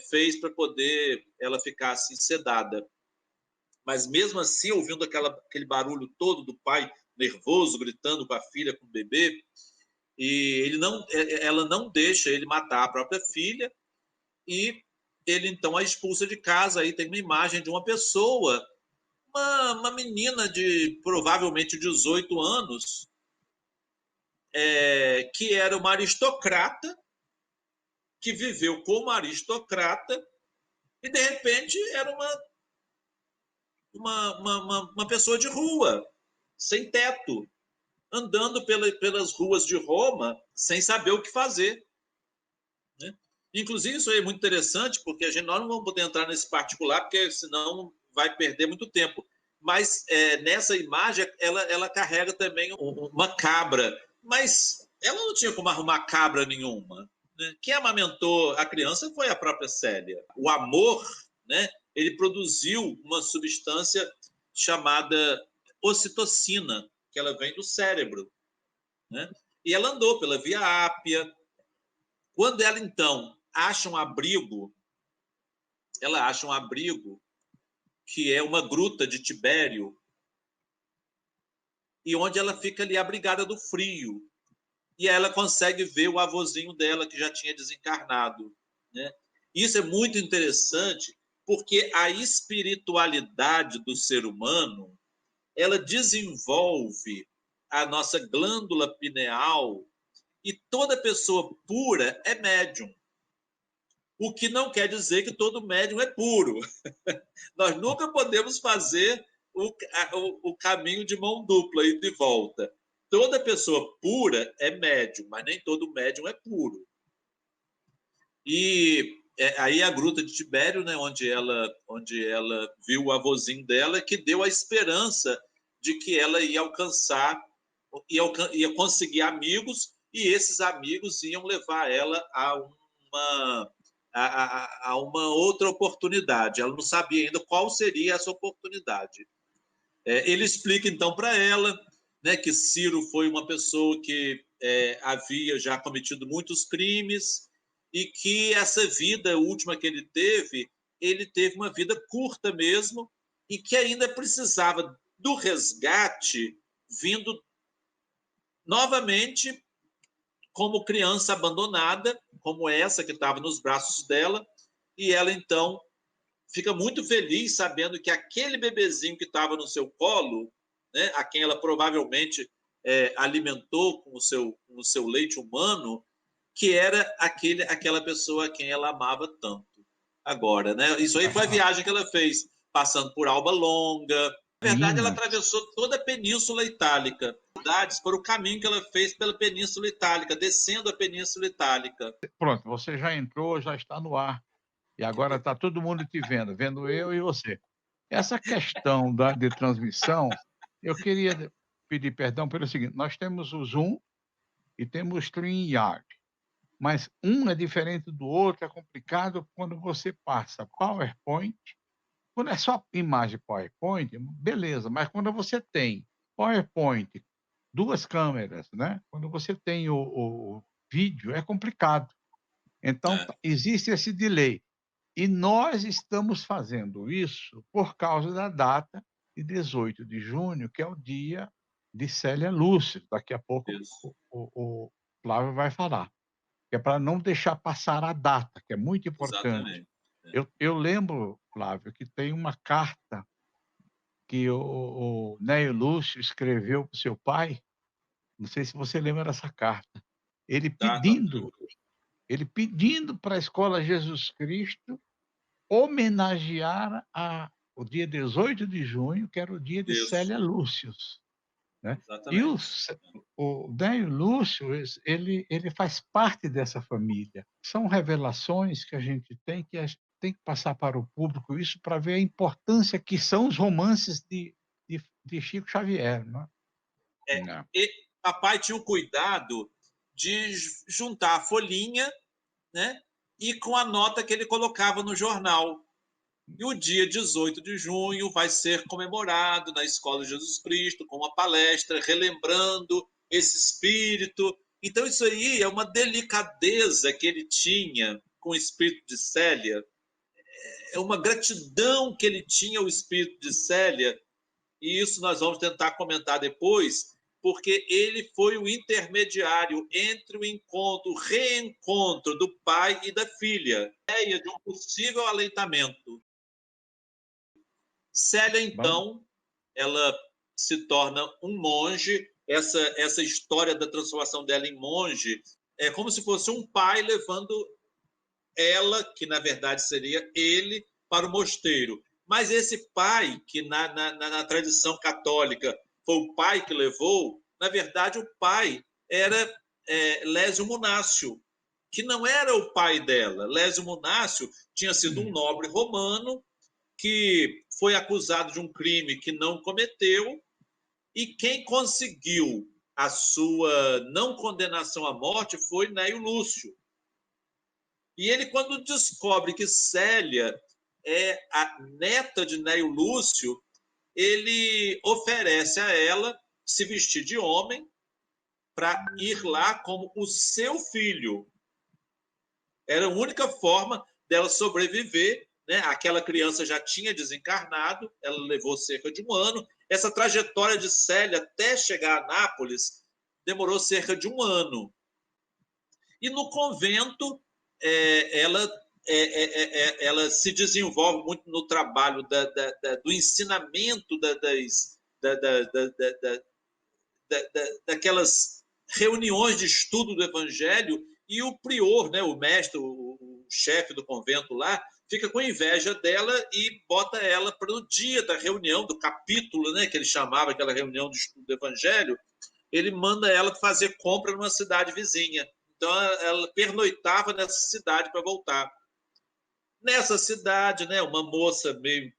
fez para poder ela ficar assim sedada. Mas mesmo assim, ouvindo aquele barulho todo do pai nervoso, gritando com a filha, com o bebê, e ela não deixa ele matar a própria filha, e ele então a expulsa de casa. Aí tem uma imagem de uma pessoa, uma menina de provavelmente 18 anos, que era uma aristocrata, que viveu como aristocrata e, de repente, era uma pessoa de rua, sem teto, andando pelas ruas de Roma sem saber o que fazer, né? Inclusive, isso aí é muito interessante, porque nós não vamos poder entrar nesse particular, porque senão vai perder muito tempo. Mas nessa imagem, ela carrega também uma cabra, mas ela não tinha como arrumar cabra nenhuma. Quem amamentou a criança foi a própria Célia. O amor, né, ele produziu uma substância chamada ocitocina, que ela vem do cérebro, né? E ela andou pela Via Ápia. Quando ela, então, acha um abrigo, ela acha um abrigo que é uma gruta de Tibério, e onde ela fica ali abrigada do frio. E aí ela consegue ver o avôzinho dela, que já tinha desencarnado, né? Isso é muito interessante, porque a espiritualidade do ser humano, ela desenvolve a nossa glândula pineal, e toda pessoa pura é médium. O que não quer dizer que todo médium é puro. Nós nunca podemos fazer o caminho de mão dupla e de volta. Toda pessoa pura é médium, mas nem todo médium é puro. E aí a gruta de Tibério, né, onde ela viu o avôzinho dela, que deu a esperança de que ela ia alcançar, ia conseguir amigos, e esses amigos iam levar ela a uma outra oportunidade. Ela não sabia ainda qual seria essa oportunidade. Ele explica, então, para ela, né, que Ciro foi uma pessoa que havia já cometido muitos crimes, e que essa vida última que ele teve uma vida curta mesmo, e que ainda precisava do resgate vindo novamente como criança abandonada, como essa que estava nos braços dela, e ela, então, fica muito feliz sabendo que aquele bebezinho que estava no seu colo, né, a quem ela provavelmente alimentou com o seu leite humano, que era aquela pessoa a quem ela amava tanto. Agora, né? Isso aí foi a viagem que ela fez, passando por Alba Longa. Na verdade, ela atravessou toda a Península Itálica. Por o caminho que ela fez pela Península Itálica, descendo a Península Itálica. Pronto, você já entrou, já está no ar. E agora está todo mundo te vendo eu e você. Essa questão de transmissão, eu queria pedir perdão pelo seguinte: nós temos o Zoom e temos o StreamYard, mas um é diferente do outro, é complicado quando você passa PowerPoint. Quando é só imagem PowerPoint, beleza, mas quando você tem PowerPoint, duas câmeras, né? Quando você tem o vídeo, é complicado. Então, existe esse delay. E nós estamos fazendo isso por causa da data de 18 de junho, que é o dia de Célia Lúcia. Daqui a pouco o Flávio vai falar. Que é para não deixar passar a data, que é muito importante. Eu lembro, Flávio, que tem uma carta que o Nélio Lúcio escreveu para o seu pai. Não sei se você lembra dessa carta. Ele pedindo para a Escola Jesus Cristo homenagear o dia 18 de junho, que era o dia de Célia Lúcius, né? E o Nélio Lúcio, ele faz parte dessa família. São revelações que a gente tem que passar para o público isso para ver a importância que são os romances de Chico Xavier, né? E papai tinha o cuidado de juntar a folhinha, né, e com a nota que ele colocava no jornal. E o dia 18 de junho vai ser comemorado na Escola de Jesus Cristo, com uma palestra, relembrando esse espírito. Então, isso aí é uma delicadeza que ele tinha com o espírito de Célia, é uma gratidão que ele tinha ao espírito de Célia, e isso nós vamos tentar comentar depois, porque ele foi o intermediário entre o reencontro do pai e da filha, a ideia de um possível aleitamento. Célia, então, ela se torna um monge. Essa história da transformação dela em monge é como se fosse um pai levando ela, que na verdade seria ele, para o mosteiro. Mas esse pai, que na tradição católica foi o pai que levou, na verdade o pai era Lésio Munácio, que não era o pai dela. Lésio Munácio tinha sido um nobre romano que foi acusado de um crime que não cometeu, e quem conseguiu a sua não condenação à morte foi Nélio Lúcio. E ele, quando descobre que Célia a neta de Neio Lúcio, ele oferece a ela se vestir de homem para ir lá como o seu filho. Era a única forma dela sobreviver, né? Aquela criança já tinha desencarnado, ela levou cerca de 1 ano. Essa trajetória de Célia até chegar a Nápoles demorou cerca de 1 ano. E no convento, ela se desenvolve muito no trabalho do ensinamento daquelas reuniões de estudo do Evangelho, e o prior, né, o mestre, o chefe do convento lá, fica com inveja dela e bota ela para o dia da reunião, do capítulo, né, que ele chamava aquela reunião de estudo do Evangelho, ele manda ela fazer compra numa cidade vizinha. Então, ela pernoitava nessa cidade para voltar. Nessa cidade, né, uma moça meio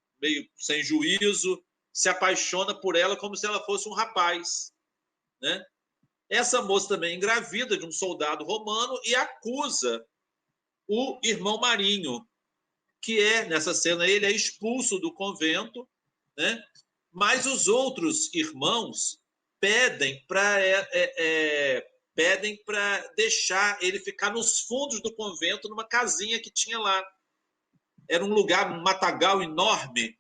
sem juízo se apaixona por ela como se ela fosse um rapaz, né? Essa moça também engravida de um soldado romano e acusa o irmão Marinho, que nessa cena, ele é expulso do convento, né? Mas os outros irmãos pedem para deixar ele ficar nos fundos do convento, numa casinha que tinha lá. Era um lugar, um matagal enorme,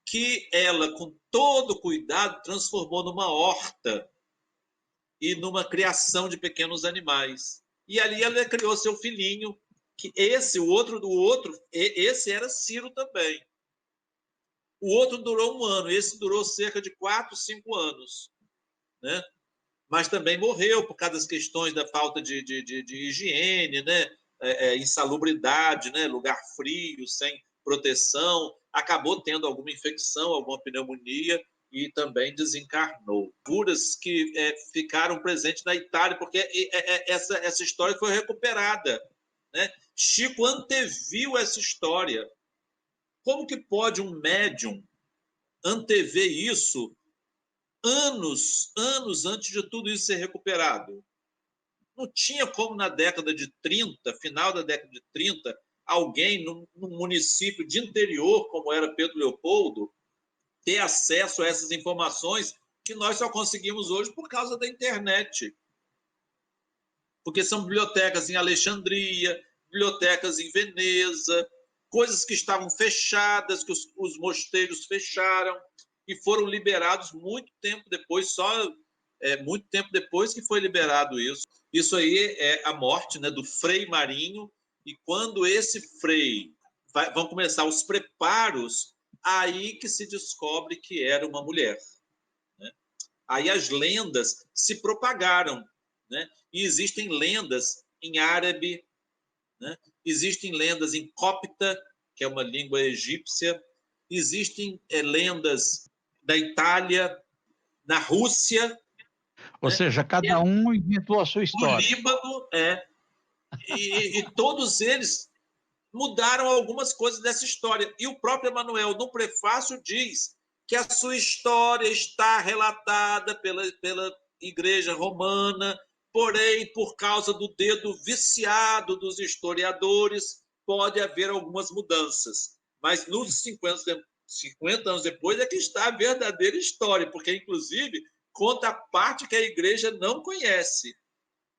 que ela, com todo cuidado, transformou numa horta e numa criação de pequenos animais. E ali ela criou seu filhinho, que esse era Ciro também. O outro durou 1 ano, esse durou cerca de 4, 5 anos, né? Mas também morreu por causa das questões da falta de higiene, né? Insalubridade, né? Lugar frio, sem proteção, acabou tendo alguma infecção, alguma pneumonia, e também desencarnou. Curas que ficaram presentes na Itália, porque essa história foi recuperada, né? Chico anteviu essa história. Como que pode um médium antever isso anos antes de tudo isso ser recuperado? Não tinha como na década de 30, final da década de 30, alguém num município de interior, como era Pedro Leopoldo, ter acesso a essas informações que nós só conseguimos hoje por causa da internet. Porque são bibliotecas em Alexandria, bibliotecas em Veneza, coisas que estavam fechadas, que os mosteiros fecharam e foram liberados muito tempo depois, muito tempo depois que foi liberado isso. Isso aí é a morte, né, do Frei Marinho, e quando esse frei vão começar os preparos, aí que se descobre que era uma mulher, né? Aí as lendas se propagaram, né? E existem lendas em árabe, né? Existem lendas em copta, que é uma língua egípcia, existem lendas da Itália, na Rússia. Ou seja, cada um inventou a sua história. O Líbano, e todos eles mudaram algumas coisas dessa história. E o próprio Emmanuel, no prefácio, diz que a sua história está relatada pela Igreja Romana, porém, por causa do dedo viciado dos historiadores, pode haver algumas mudanças. Mas nos 50 anos depois é que está a verdadeira história, porque, inclusive, conta a parte que a Igreja não conhece,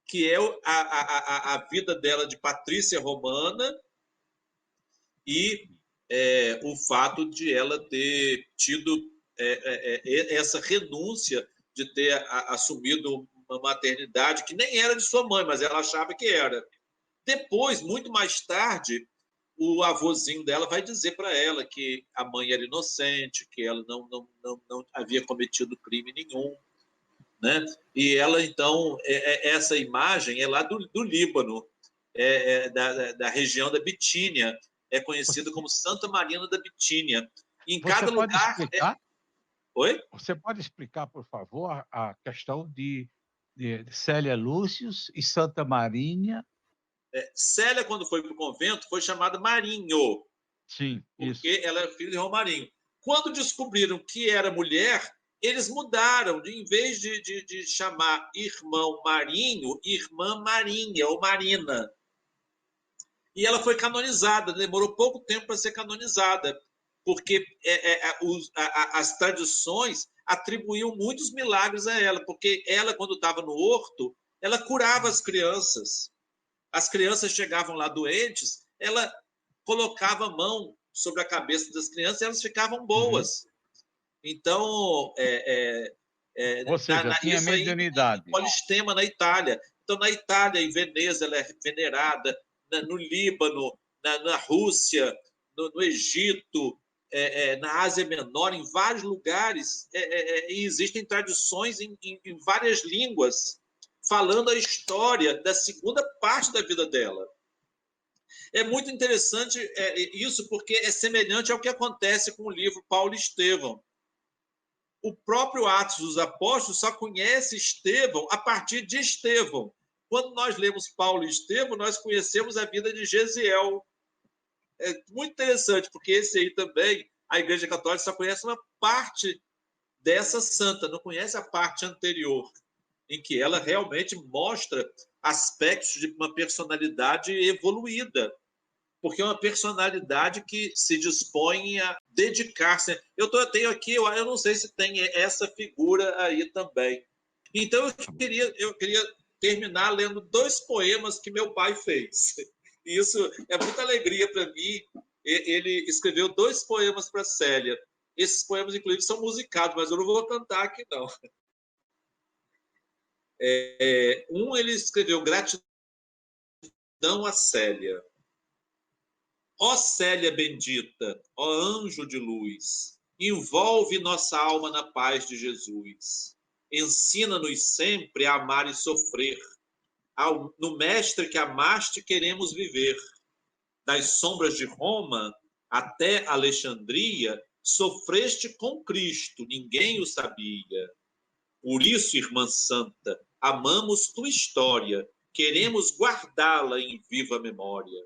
que é a vida dela de patrícia romana, e o fato de ela ter tido essa renúncia de ter assumido uma maternidade que nem era de sua mãe, mas ela achava que era. Depois, muito mais tarde, o avôzinho dela vai dizer para ela que a mãe era inocente, que ela não havia cometido crime nenhum, né? E ela, então, essa imagem é lá do Líbano, da região da Bitínia, é conhecida como Santa Marina da Bitínia. Em cada lugar... Explicar? Oi? Você pode explicar, por favor, a questão de Célia Lúcius e Santa Marinha? Célia, quando foi para o convento, foi chamada Marinho. Sim, porque isso. ela era filha de Romarinho. Quando descobriram que era mulher, eles mudaram, em vez de chamar irmão Marinho, irmã Marinha ou Marina. E ela foi canonizada, demorou pouco tempo para ser canonizada, porque as tradições atribuíam muitos milagres a ela, porque ela, quando estava no horto, ela curava as crianças. As crianças chegavam lá doentes, ela colocava a mão sobre a cabeça das crianças e elas ficavam boas. Então, ou seja, tinha mediunidade. Polistema na Itália. Então, na Itália, em Veneza, ela é venerada, no Líbano, na Rússia, no Egito, na Ásia Menor, em vários lugares, e existem tradições em várias línguas, falando a história da segunda parte da vida dela. É muito interessante isso, porque é semelhante ao que acontece com o livro Paulo e Estevão. O próprio Atos dos Apóstolos só conhece Estevão a partir de Estevão. Quando nós lemos Paulo e Estevão, nós conhecemos a vida de Gesiel. É muito interessante, porque esse aí também, a Igreja Católica só conhece uma parte dessa santa, não conhece a parte anterior, em que ela realmente mostra aspectos de uma personalidade evoluída, porque é uma personalidade que se dispõe a dedicar-se. Eu tenho aqui, eu não sei se tem essa figura aí também. Então, eu queria terminar lendo 2 poemas que meu pai fez. E isso é muita alegria para mim. Ele escreveu 2 poemas para Célia. Esses poemas, inclusive, são musicados, mas eu não vou cantar aqui, não. Ele escreveu Gratidão a Célia. Ó Célia bendita, ó anjo de luz, envolve nossa alma na paz de Jesus. Ensina-nos sempre a amar e sofrer. No mestre que amaste queremos viver. Das sombras de Roma até Alexandria, sofreste com Cristo, ninguém o sabia. Por isso, irmã santa, amamos tua história, queremos guardá-la em viva memória.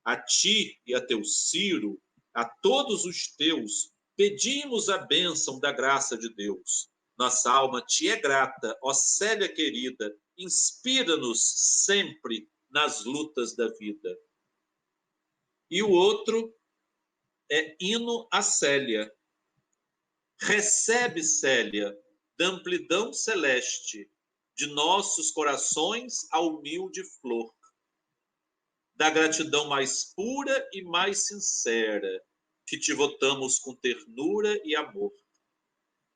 A ti e a teu Ciro, a todos os teus, pedimos a bênção da graça de Deus. Nossa alma te é grata, ó Célia querida, inspira-nos sempre nas lutas da vida. E o outro é Hino a Célia. Recebe, Célia, da amplidão celeste, de nossos corações a humilde flor, da gratidão mais pura e mais sincera, que te votamos com ternura e amor.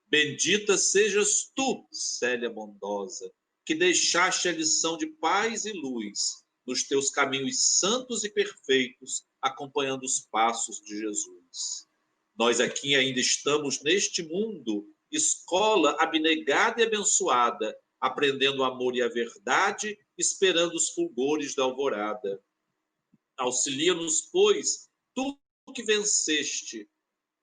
Bendita sejas tu, Célia bondosa, que deixaste a lição de paz e luz nos teus caminhos santos e perfeitos, acompanhando os passos de Jesus. Nós aqui ainda estamos neste mundo, escola abnegada e abençoada, aprendendo o amor e a verdade, esperando os fulgores da alvorada. Auxilia-nos, pois, tu que venceste,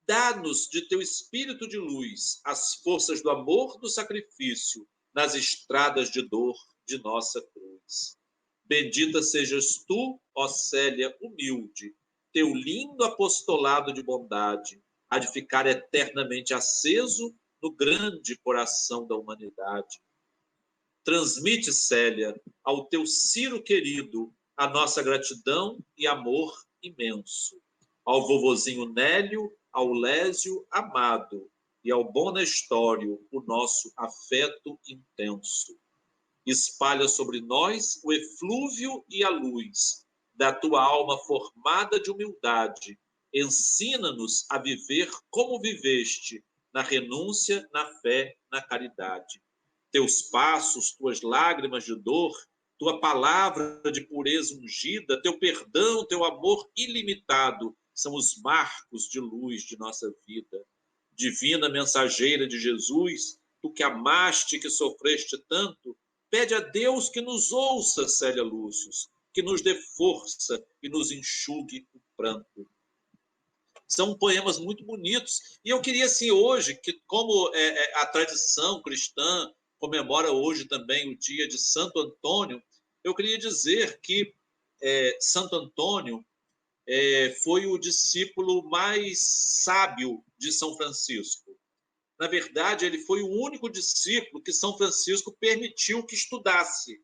dá-nos de teu espírito de luz as forças do amor do sacrifício nas estradas de dor de nossa cruz. Bendita sejas tu, ó Célia humilde, teu lindo apostolado de bondade, há de ficar eternamente aceso no grande coração da humanidade. Transmite, Célia, ao teu Ciro querido, a nossa gratidão e amor imenso. Ao vovozinho Nélio, ao Lésio amado, e ao bom Nestório, o nosso afeto intenso. Espalha sobre nós o eflúvio e a luz da tua alma formada de humildade. Ensina-nos a viver como viveste, na renúncia, na fé, na caridade. Teus passos, tuas lágrimas de dor, tua palavra de pureza ungida, teu perdão, teu amor ilimitado, são os marcos de luz de nossa vida. Divina mensageira de Jesus, tu que amaste e que sofreste tanto, pede a Deus que nos ouça, Célia Lúcius, que nos dê força e nos enxugue o pranto. São poemas muito bonitos. E eu queria, assim, hoje, que como a tradição cristã comemora hoje também o dia de Santo Antônio, eu queria dizer que Santo Antônio foi o discípulo mais sábio de São Francisco. Na verdade, ele foi o único discípulo que São Francisco permitiu que estudasse.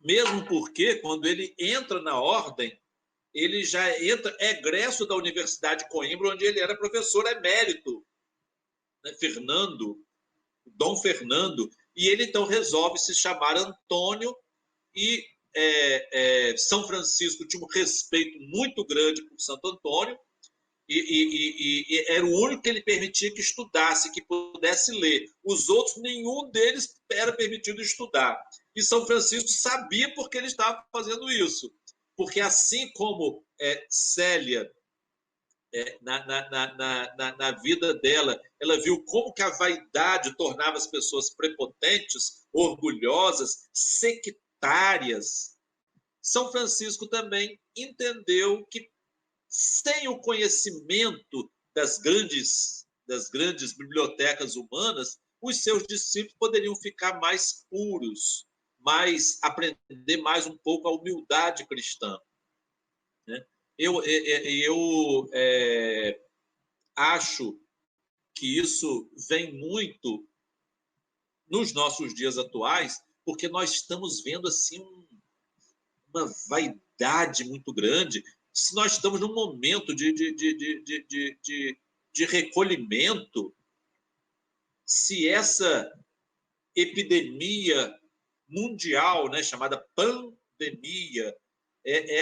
mesmo porque, quando ele entra na ordem, ele já entra egresso da Universidade de Coimbra, onde ele era professor emérito, né? Dom Fernando, e ele então resolve se chamar Antônio, e São Francisco tinha um respeito muito grande por Santo Antônio, e era o único que ele permitia que estudasse, que pudesse ler. Os outros, nenhum deles era permitido estudar. E São Francisco sabia porque ele estava fazendo isso. Porque assim como Célia, na vida dela, ela viu como que a vaidade tornava as pessoas prepotentes, orgulhosas, sectárias. São Francisco também entendeu que, sem o conhecimento das grandes bibliotecas humanas, os seus discípulos poderiam ficar mais puros, aprender mais um pouco a humildade cristã, né? Eu acho que isso vem muito nos nossos dias atuais, porque nós estamos vendo assim uma vaidade muito grande. Se nós estamos num momento de recolhimento, se essa epidemia mundial, né, chamada pandemia,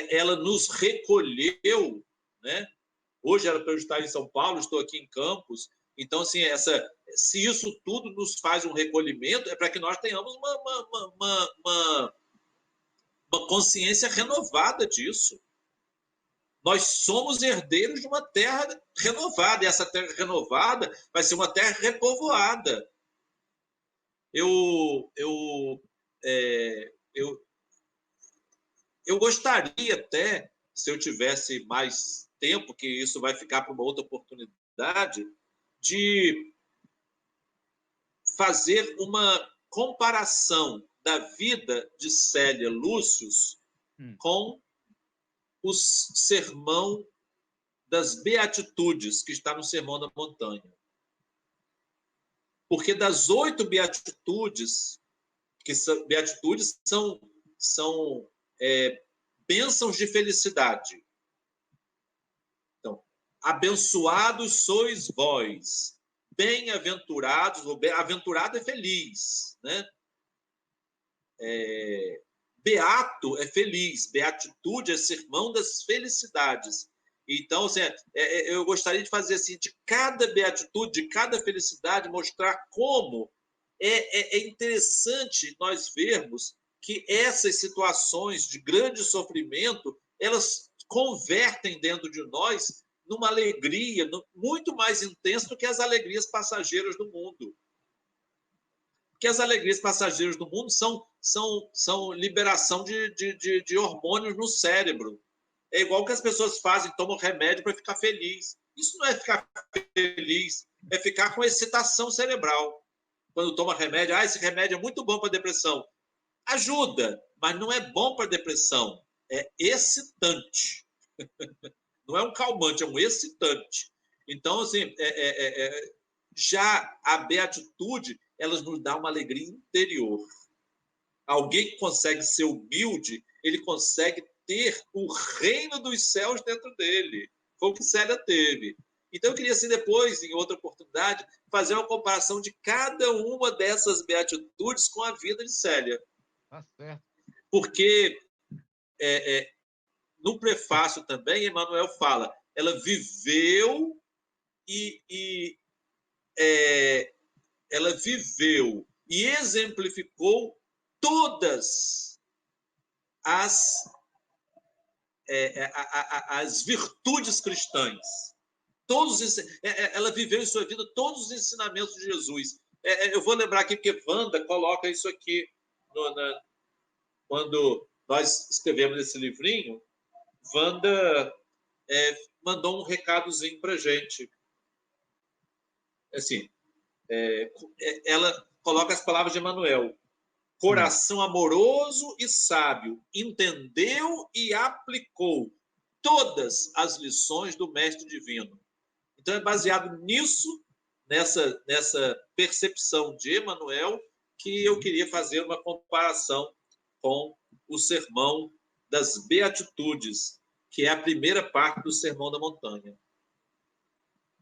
ela nos recolheu, né? Hoje era para eu estar em São Paulo, estou aqui em Campos. Então, assim, se isso tudo nos faz um recolhimento, é para que nós tenhamos uma consciência renovada disso. Nós somos herdeiros de uma terra renovada, e essa terra renovada vai ser uma terra repovoada. Eu gostaria até, se eu tivesse mais tempo, que isso vai ficar para uma outra oportunidade, de fazer uma comparação da vida de Célia Lúcius com o sermão das Beatitudes, que está no Sermão da Montanha. Porque das 8 beatitudes, beatitudes são bênçãos de felicidade. Então, abençoados sois vós, bem-aventurados, aventurado é feliz, né? Beato é feliz, beatitude é sermão das felicidades. Então, assim, eu gostaria de fazer assim, de cada beatitude, de cada felicidade, mostrar como é interessante nós vermos que essas situações de grande sofrimento, elas convertem dentro de nós numa alegria muito mais intensa do que as alegrias passageiras do mundo. Porque as alegrias passageiras do mundo são liberação de hormônios no cérebro. É igual que as pessoas fazem, tomam remédio para ficar feliz. Isso não é ficar feliz, é ficar com excitação cerebral. Quando toma remédio, esse remédio é muito bom para depressão. Ajuda, mas não é bom para depressão. É excitante. Não é um calmante, é um excitante. Então, assim, já a beatitude, ela nos dá uma alegria interior. Alguém que consegue ser humilde, ele consegue ter o reino dos céus dentro dele. Foi o que Célia teve. Então, eu queria, assim, depois, em outra oportunidade, fazer uma comparação de cada uma dessas beatitudes com a vida de Célia. Tá certo. Porque no prefácio também, Emmanuel fala, ela viveu ela viveu e exemplificou todas as virtudes cristãs. Ela viveu em sua vida todos os ensinamentos de Jesus. Eu vou lembrar aqui, porque Wanda coloca isso aqui quando nós escrevemos esse livrinho. Wanda mandou um recadozinho para a gente. Assim, ela coloca as palavras de Emmanuel. Coração amoroso e sábio, entendeu e aplicou todas as lições do Mestre Divino. Então, é baseado nisso, nessa percepção de Emmanuel, que eu queria fazer uma comparação com o Sermão das Beatitudes, que é a primeira parte do Sermão da Montanha.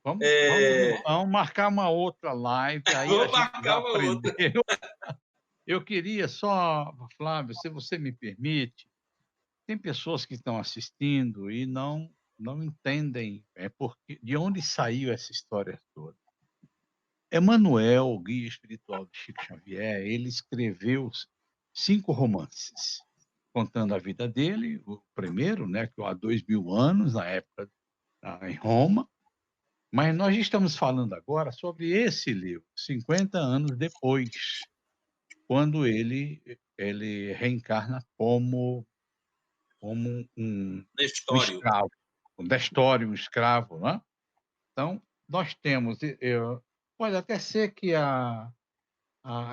Vamos marcar uma outra live, aí Vou a gente marcar já uma outra. aprendeu. Eu queria só, Flávio, se você me permite, tem pessoas que estão assistindo e não entendem de onde saiu essa história toda. Emmanuel, o guia espiritual de Chico Xavier, ele escreveu 5 romances, contando a vida dele, o primeiro, né, que há 2000 anos, na época em Roma, mas nós estamos falando agora sobre esse livro, 50 anos depois, quando ele reencarna como um Nestório. escravo, um Nestório, um escravo, né? Então, nós temos, pode até ser que a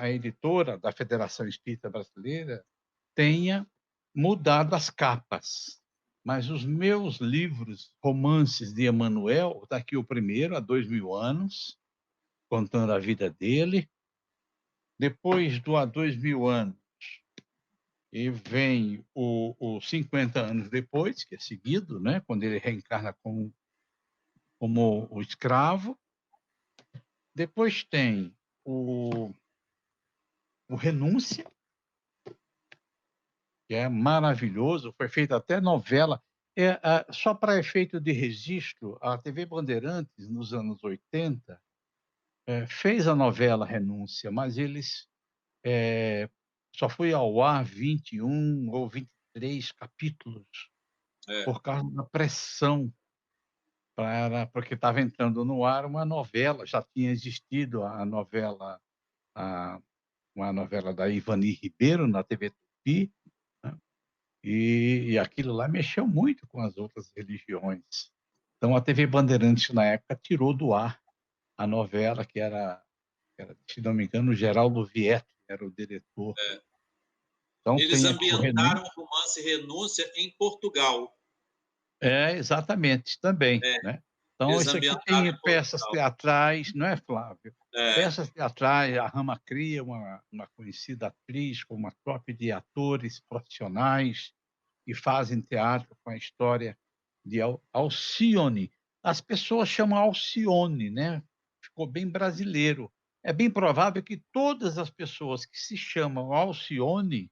editora da Federação Espírita Brasileira tenha mudado as capas, mas os meus livros, romances de Emmanuel, está aqui o primeiro, há 2000 anos, contando a vida dele. Depois do há 2000 anos, e vem o 50 anos depois, que é seguido, né, quando ele reencarna como o escravo. Depois tem o Renúncia, que é maravilhoso, foi feita até novela. Só para efeito de registro, a TV Bandeirantes, nos anos 80, fez a novela Renúncia, mas eles só foi ao ar 21 ou 23 capítulos, por causa da pressão, porque estava entrando no ar uma novela, já tinha existido uma novela da Ivani Ribeiro na TV Tupi, né? E aquilo lá mexeu muito com as outras religiões. Então a TV Bandeirantes, na época, tirou do ar a novela, que era, se não me engano, o Geraldo Vietti era o diretor. Então, Eles ambientaram o romance Renúncia em Portugal. Exatamente, também. Né? Então, isso aqui tem peças teatrais, não é, Flávio? Peças teatrais, a Rama Cria, uma conhecida atriz, com uma tropa de atores profissionais que fazem teatro com a história de Alcione. As pessoas chamam Alcione, né? Ficou bem brasileiro. É bem provável que todas as pessoas que se chamam Alcione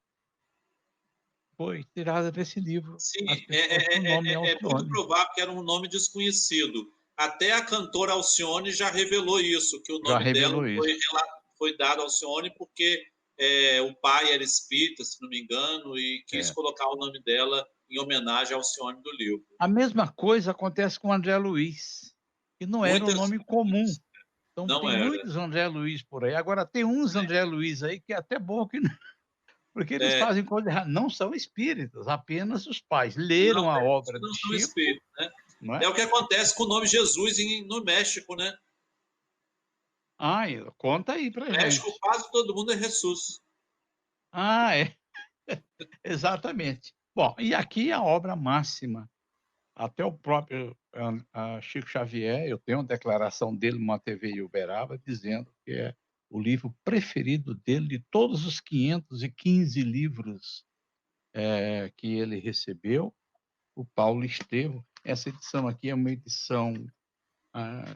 foi tirada desse livro. Sim, é muito provável que era um nome desconhecido. Até a cantora Alcione já revelou isso, que o nome dela foi dado Alcione porque o pai era espírita, se não me engano, e quis colocar o nome dela em homenagem ao Alcione do livro. A mesma coisa acontece com André Luiz, que não era um nome comum. Então, tem muitos André Luiz por aí. Agora, tem uns André Luiz aí que é até bom que não... Porque eles fazem coisa errada. Não são espíritas, apenas os pais leram a obra de Chico. Espírito, né? É o que acontece com o nome Jesus no México, né? Conta aí pra gente. No México, quase todo mundo é Jesus. É. Exatamente. Bom, e aqui a obra máxima. Até o próprio Chico Xavier, eu tenho uma declaração dele numa TV em Uberaba, dizendo que é o livro preferido dele, de todos os 515 livros que ele recebeu, o Paulo Estevam. Essa edição aqui é uma edição...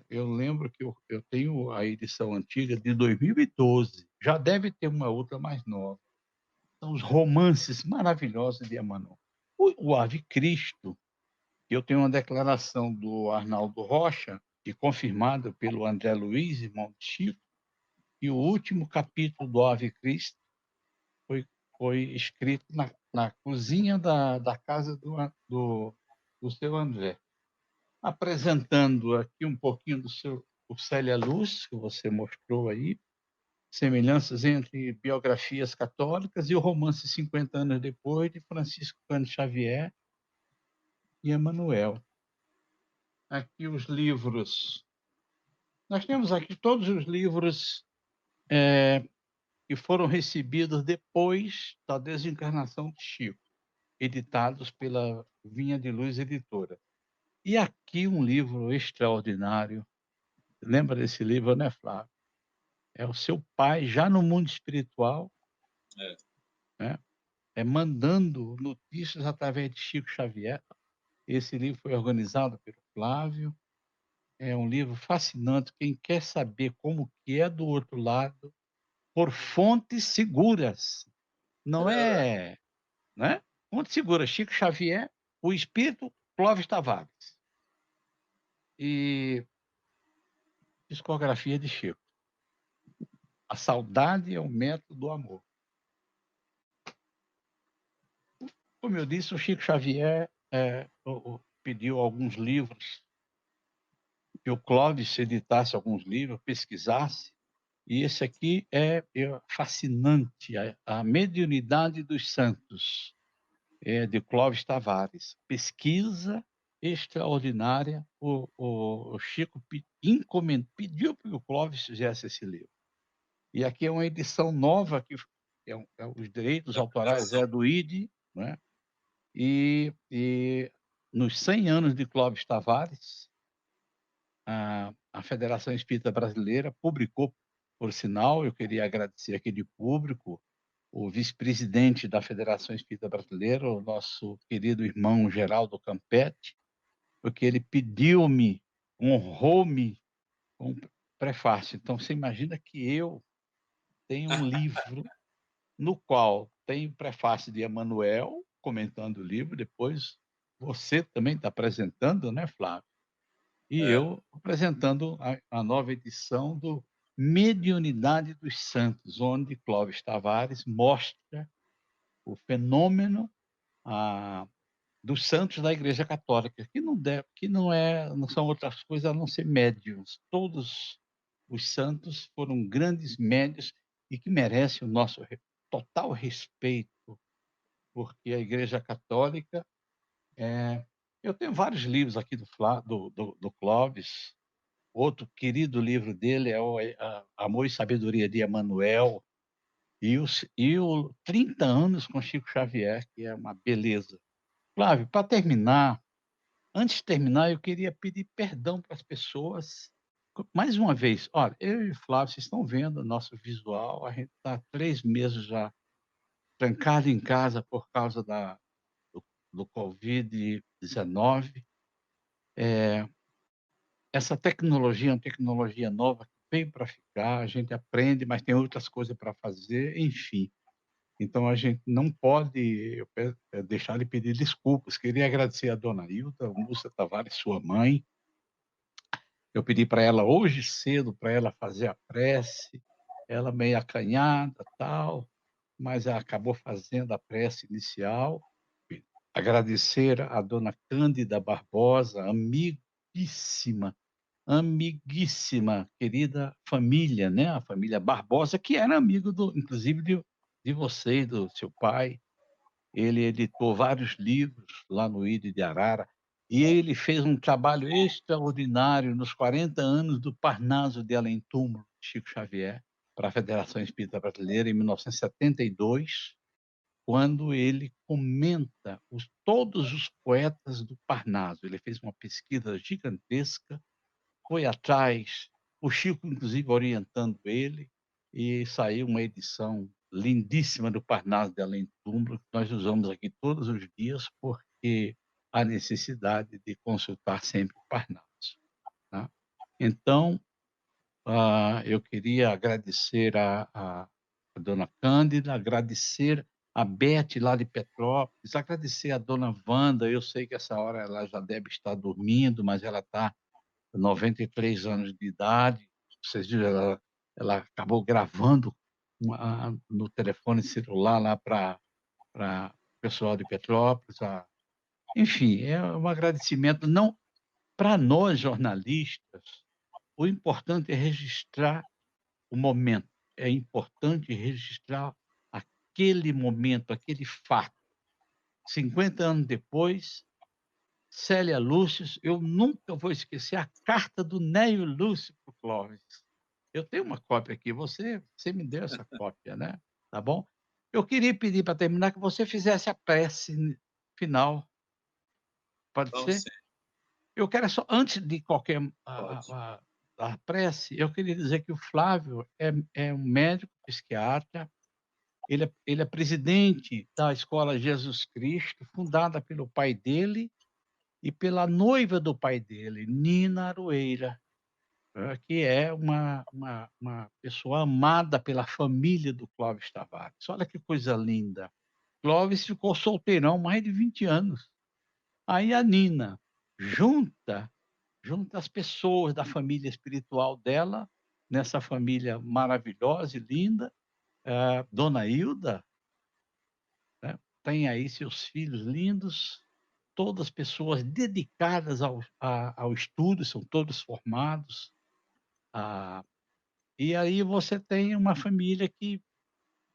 eu lembro que eu tenho a edição antiga de 2012, já deve ter uma outra mais nova. São os romances maravilhosos de Emmanuel. O Ave Cristo, eu tenho uma declaração do Arnaldo Rocha, e confirmada pelo André Luiz, irmão de Chico, e o último capítulo do Ave Cristo foi escrito na cozinha da casa do seu André, apresentando aqui um pouquinho o Célia Luz, que você mostrou aí, semelhanças entre biografias católicas e o romance 50 anos depois, de Francisco Cândido Xavier e Emmanuel. Aqui os livros. Nós temos aqui todos os livros que foram recebidos depois da desencarnação de Chico, editados pela Vinha de Luz Editora. E aqui um livro extraordinário. Lembra desse livro, né, Flávio? É o seu pai, já no mundo espiritual, né? mandando notícias através de Chico Xavier. Esse livro foi organizado pelo Flávio. É um livro fascinante. Quem quer saber como que é do outro lado, por fontes seguras. Não é, né? Fonte segura, Chico Xavier, o espírito Clóvis Tavares. E discografia de Chico. A saudade é o método do amor. Como eu disse, o Chico Xavier pediu alguns livros, que o Clóvis editasse alguns livros, pesquisasse, e esse aqui é fascinante, a Mediunidade dos Santos, de Clóvis Tavares. Pesquisa extraordinária. O Chico pediu para que o Clóvis fizesse esse livro. E aqui é uma edição nova, que os direitos autorais do ID, né? E nos 100 anos de Clóvis Tavares, a Federação Espírita Brasileira publicou, por sinal, eu queria agradecer aquele público, o vice-presidente da Federação Espírita Brasileira, o nosso querido irmão Geraldo Campetti, porque ele pediu-me, honrou-me com um prefácio. Então, você imagina que eu tenho um livro no qual tem o prefácio de Emanuel, comentando o livro, depois você também está apresentando, né, Flávio? E eu apresentando a nova edição do Mediunidade dos Santos, onde Clóvis Tavares mostra o fenômeno dos santos da Igreja Católica, que não são outras coisas a não ser médiuns. Todos os santos foram grandes médiuns e que merecem o nosso total respeito, porque a Igreja Católica eu tenho vários livros aqui do Clóvis. Outro querido livro dele é o Amor e Sabedoria de Emanuel, e o 30 anos com Chico Xavier, que é uma beleza. Flávio, para terminar, antes de terminar, eu queria pedir perdão para as pessoas. Mais uma vez, olha, eu e o Flávio, vocês estão vendo o nosso visual, a gente está 3 meses já trancado em casa por causa do Covid-19. Essa tecnologia é uma tecnologia nova que veio para ficar, a gente aprende, mas tem outras coisas para fazer, enfim. Então, a gente não pode deixar de pedir desculpas. Queria agradecer a dona Hilda Lúcia Tavares, sua mãe. Eu pedi para ela hoje cedo, para ela fazer a prece, ela meio acanhada, tal, mas ela acabou fazendo a prece inicial. Agradecer a dona Cândida Barbosa, amiguíssima, querida família, né? A família Barbosa, que era amigo, inclusive, de você e do seu pai. Ele editou vários livros lá no ID de Arara, e ele fez um trabalho extraordinário nos 40 anos do Parnaso de Além Túmulo, Chico Xavier, para a Federação Espírita Brasileira, em 1972, quando ele comenta todos os poetas do Parnaso. Ele fez uma pesquisa gigantesca, foi atrás, o Chico, inclusive, orientando ele, e saiu uma edição lindíssima do Parnaso de Além Túmulo, que nós usamos aqui todos os dias, porque há necessidade de consultar sempre o Parnaso. Tá? Então, eu queria agradecer a dona Cândida, agradecer a Beth lá de Petrópolis, agradecer a dona Wanda. Eu sei que essa hora ela já deve estar dormindo, mas ela está 93 anos de idade. Vocês viram, ela acabou gravando no telefone celular lá para o pessoal de Petrópolis. Enfim, é um agradecimento. Não, para nós jornalistas, o importante é registrar o momento. É importante registrar aquele momento, aquele fato. 50 anos depois, Célia Lúcio, eu nunca vou esquecer a carta do Nélio Lúcio para o Clóvis. Eu tenho uma cópia aqui, você me deu essa cópia, né? Tá bom? Eu queria pedir, para terminar, que você fizesse a prece final. Pode ser? Sim. Eu quero só, antes de qualquer a prece, eu queria dizer que o Flávio é um médico psiquiatra, Ele é presidente da Escola Jesus Cristo, fundada pelo pai dele e pela noiva do pai dele, Nina Aroeira, que é uma pessoa amada pela família do Clóvis Tavares. Olha que coisa linda. Clóvis ficou solteirão mais de 20 anos. Aí a Nina junta as pessoas da família espiritual dela, nessa família maravilhosa e linda. Dona Hilda, né, tem aí seus filhos lindos, todas pessoas dedicadas ao estudo, são todos formados. E aí você tem uma família que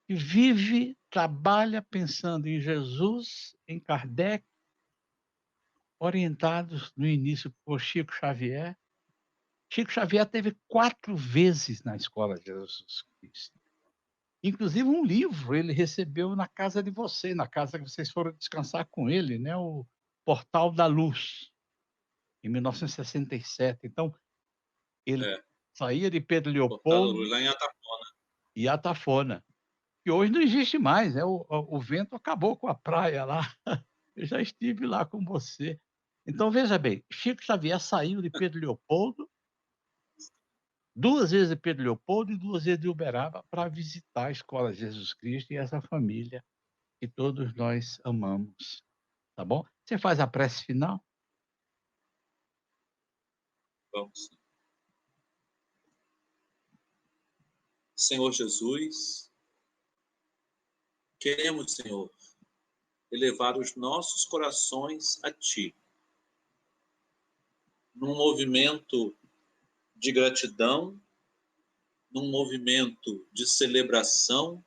vive, trabalha pensando em Jesus, em Kardec, orientados no início por Chico Xavier. Chico Xavier teve 4 vezes na Escola de Jesus Cristo. Inclusive um livro ele recebeu na casa de você, na casa que vocês foram descansar com ele, né? O Portal da Luz, em 1967. Então, ele saía de Pedro Portal da Leopoldo Luz, lá em Atafona. e Atafona, que hoje não existe mais, né? O vento acabou com a praia lá. Eu já estive lá com você. Então, veja bem, Chico Xavier saiu de Pedro Leopoldo, 2 vezes de Pedro Leopoldo e 2 vezes de Uberaba, para visitar a Escola de Jesus Cristo e essa família que todos nós amamos. Tá bom? Você faz a prece final? Vamos. Senhor Jesus, queremos, Senhor, elevar os nossos corações a Ti, num movimento de gratidão, num movimento de celebração,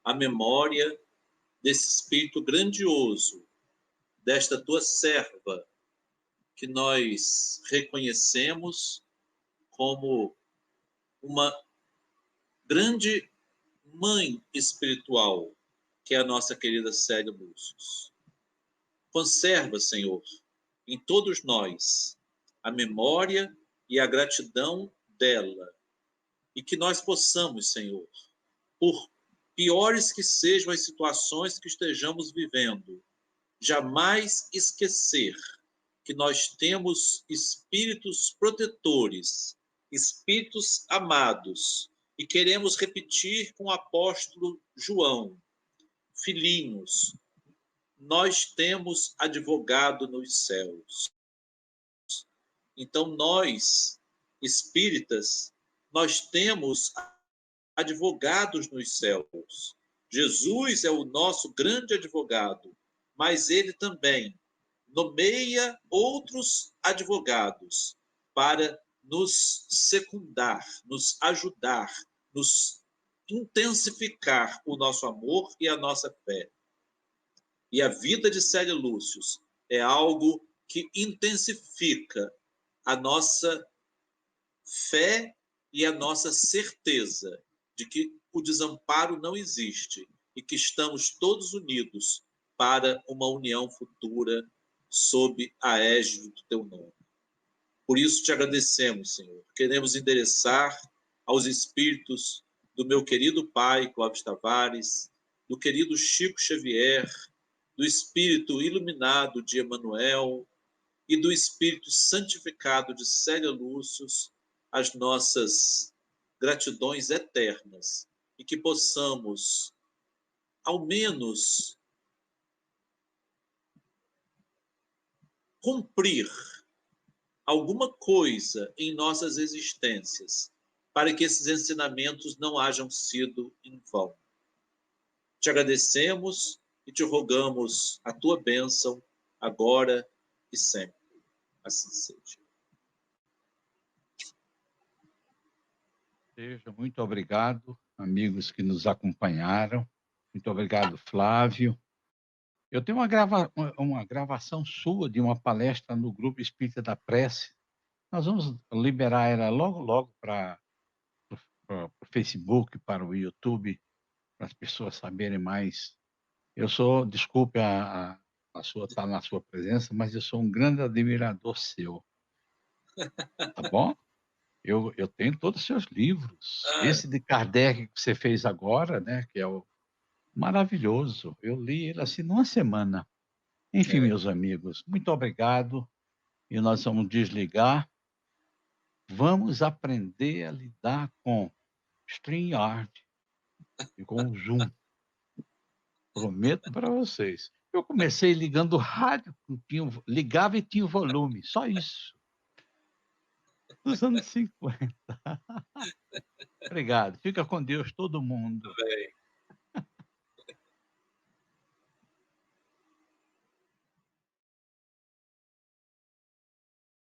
à memória desse espírito grandioso, desta Tua serva, que nós reconhecemos como uma grande mãe espiritual, que é a nossa querida Célia Lúcius. Conserva, Senhor, em todos nós a memória e a gratidão dela, e que nós possamos, Senhor, por piores que sejam as situações que estejamos vivendo, jamais esquecer que nós temos espíritos protetores, espíritos amados, e queremos repetir com o apóstolo João: filhinhos, nós temos advogado nos céus. Então nós, espíritas, nós temos advogados nos céus. Jesus é o nosso grande advogado, mas ele também nomeia outros advogados para nos secundar, nos ajudar, nos intensificar o nosso amor e a nossa fé. E a vida de Célia Lúcius é algo que intensifica a nossa fé e a nossa certeza de que o desamparo não existe e que estamos todos unidos para uma união futura sob a égide do Teu nome. Por isso te agradecemos, Senhor. Queremos endereçar aos espíritos do meu querido pai, Clóvis Tavares, do querido Chico Xavier, do espírito iluminado de Emanuel e do espírito santificado de Célia Lúcius, as nossas gratidões eternas, e que possamos, ao menos, cumprir alguma coisa em nossas existências, para que esses ensinamentos não hajam sido em vão. Te agradecemos e te rogamos a tua bênção, agora e sempre. Assim seja. Muito obrigado, amigos que nos acompanharam. Muito obrigado, Flávio. Eu tenho uma gravação sua de uma palestra no Grupo Espírita da Prece. Nós vamos liberar ela logo para o Facebook, para o YouTube, para as pessoas saberem mais. Desculpe a sua estar na sua presença, mas eu sou um grande admirador seu. Tá bom? Eu tenho todos os seus livros. Ah. Esse de Kardec que você fez agora, né, que é o maravilhoso. Eu li ele assim numa semana. Enfim, meus amigos, muito obrigado. E nós vamos desligar. Vamos aprender a lidar com StreamYard e com o Zoom. Prometo para vocês. Eu comecei ligando o rádio, ligava e tinha o volume, só isso. Dos anos 50. Obrigado. Fica com Deus, todo mundo. Bem.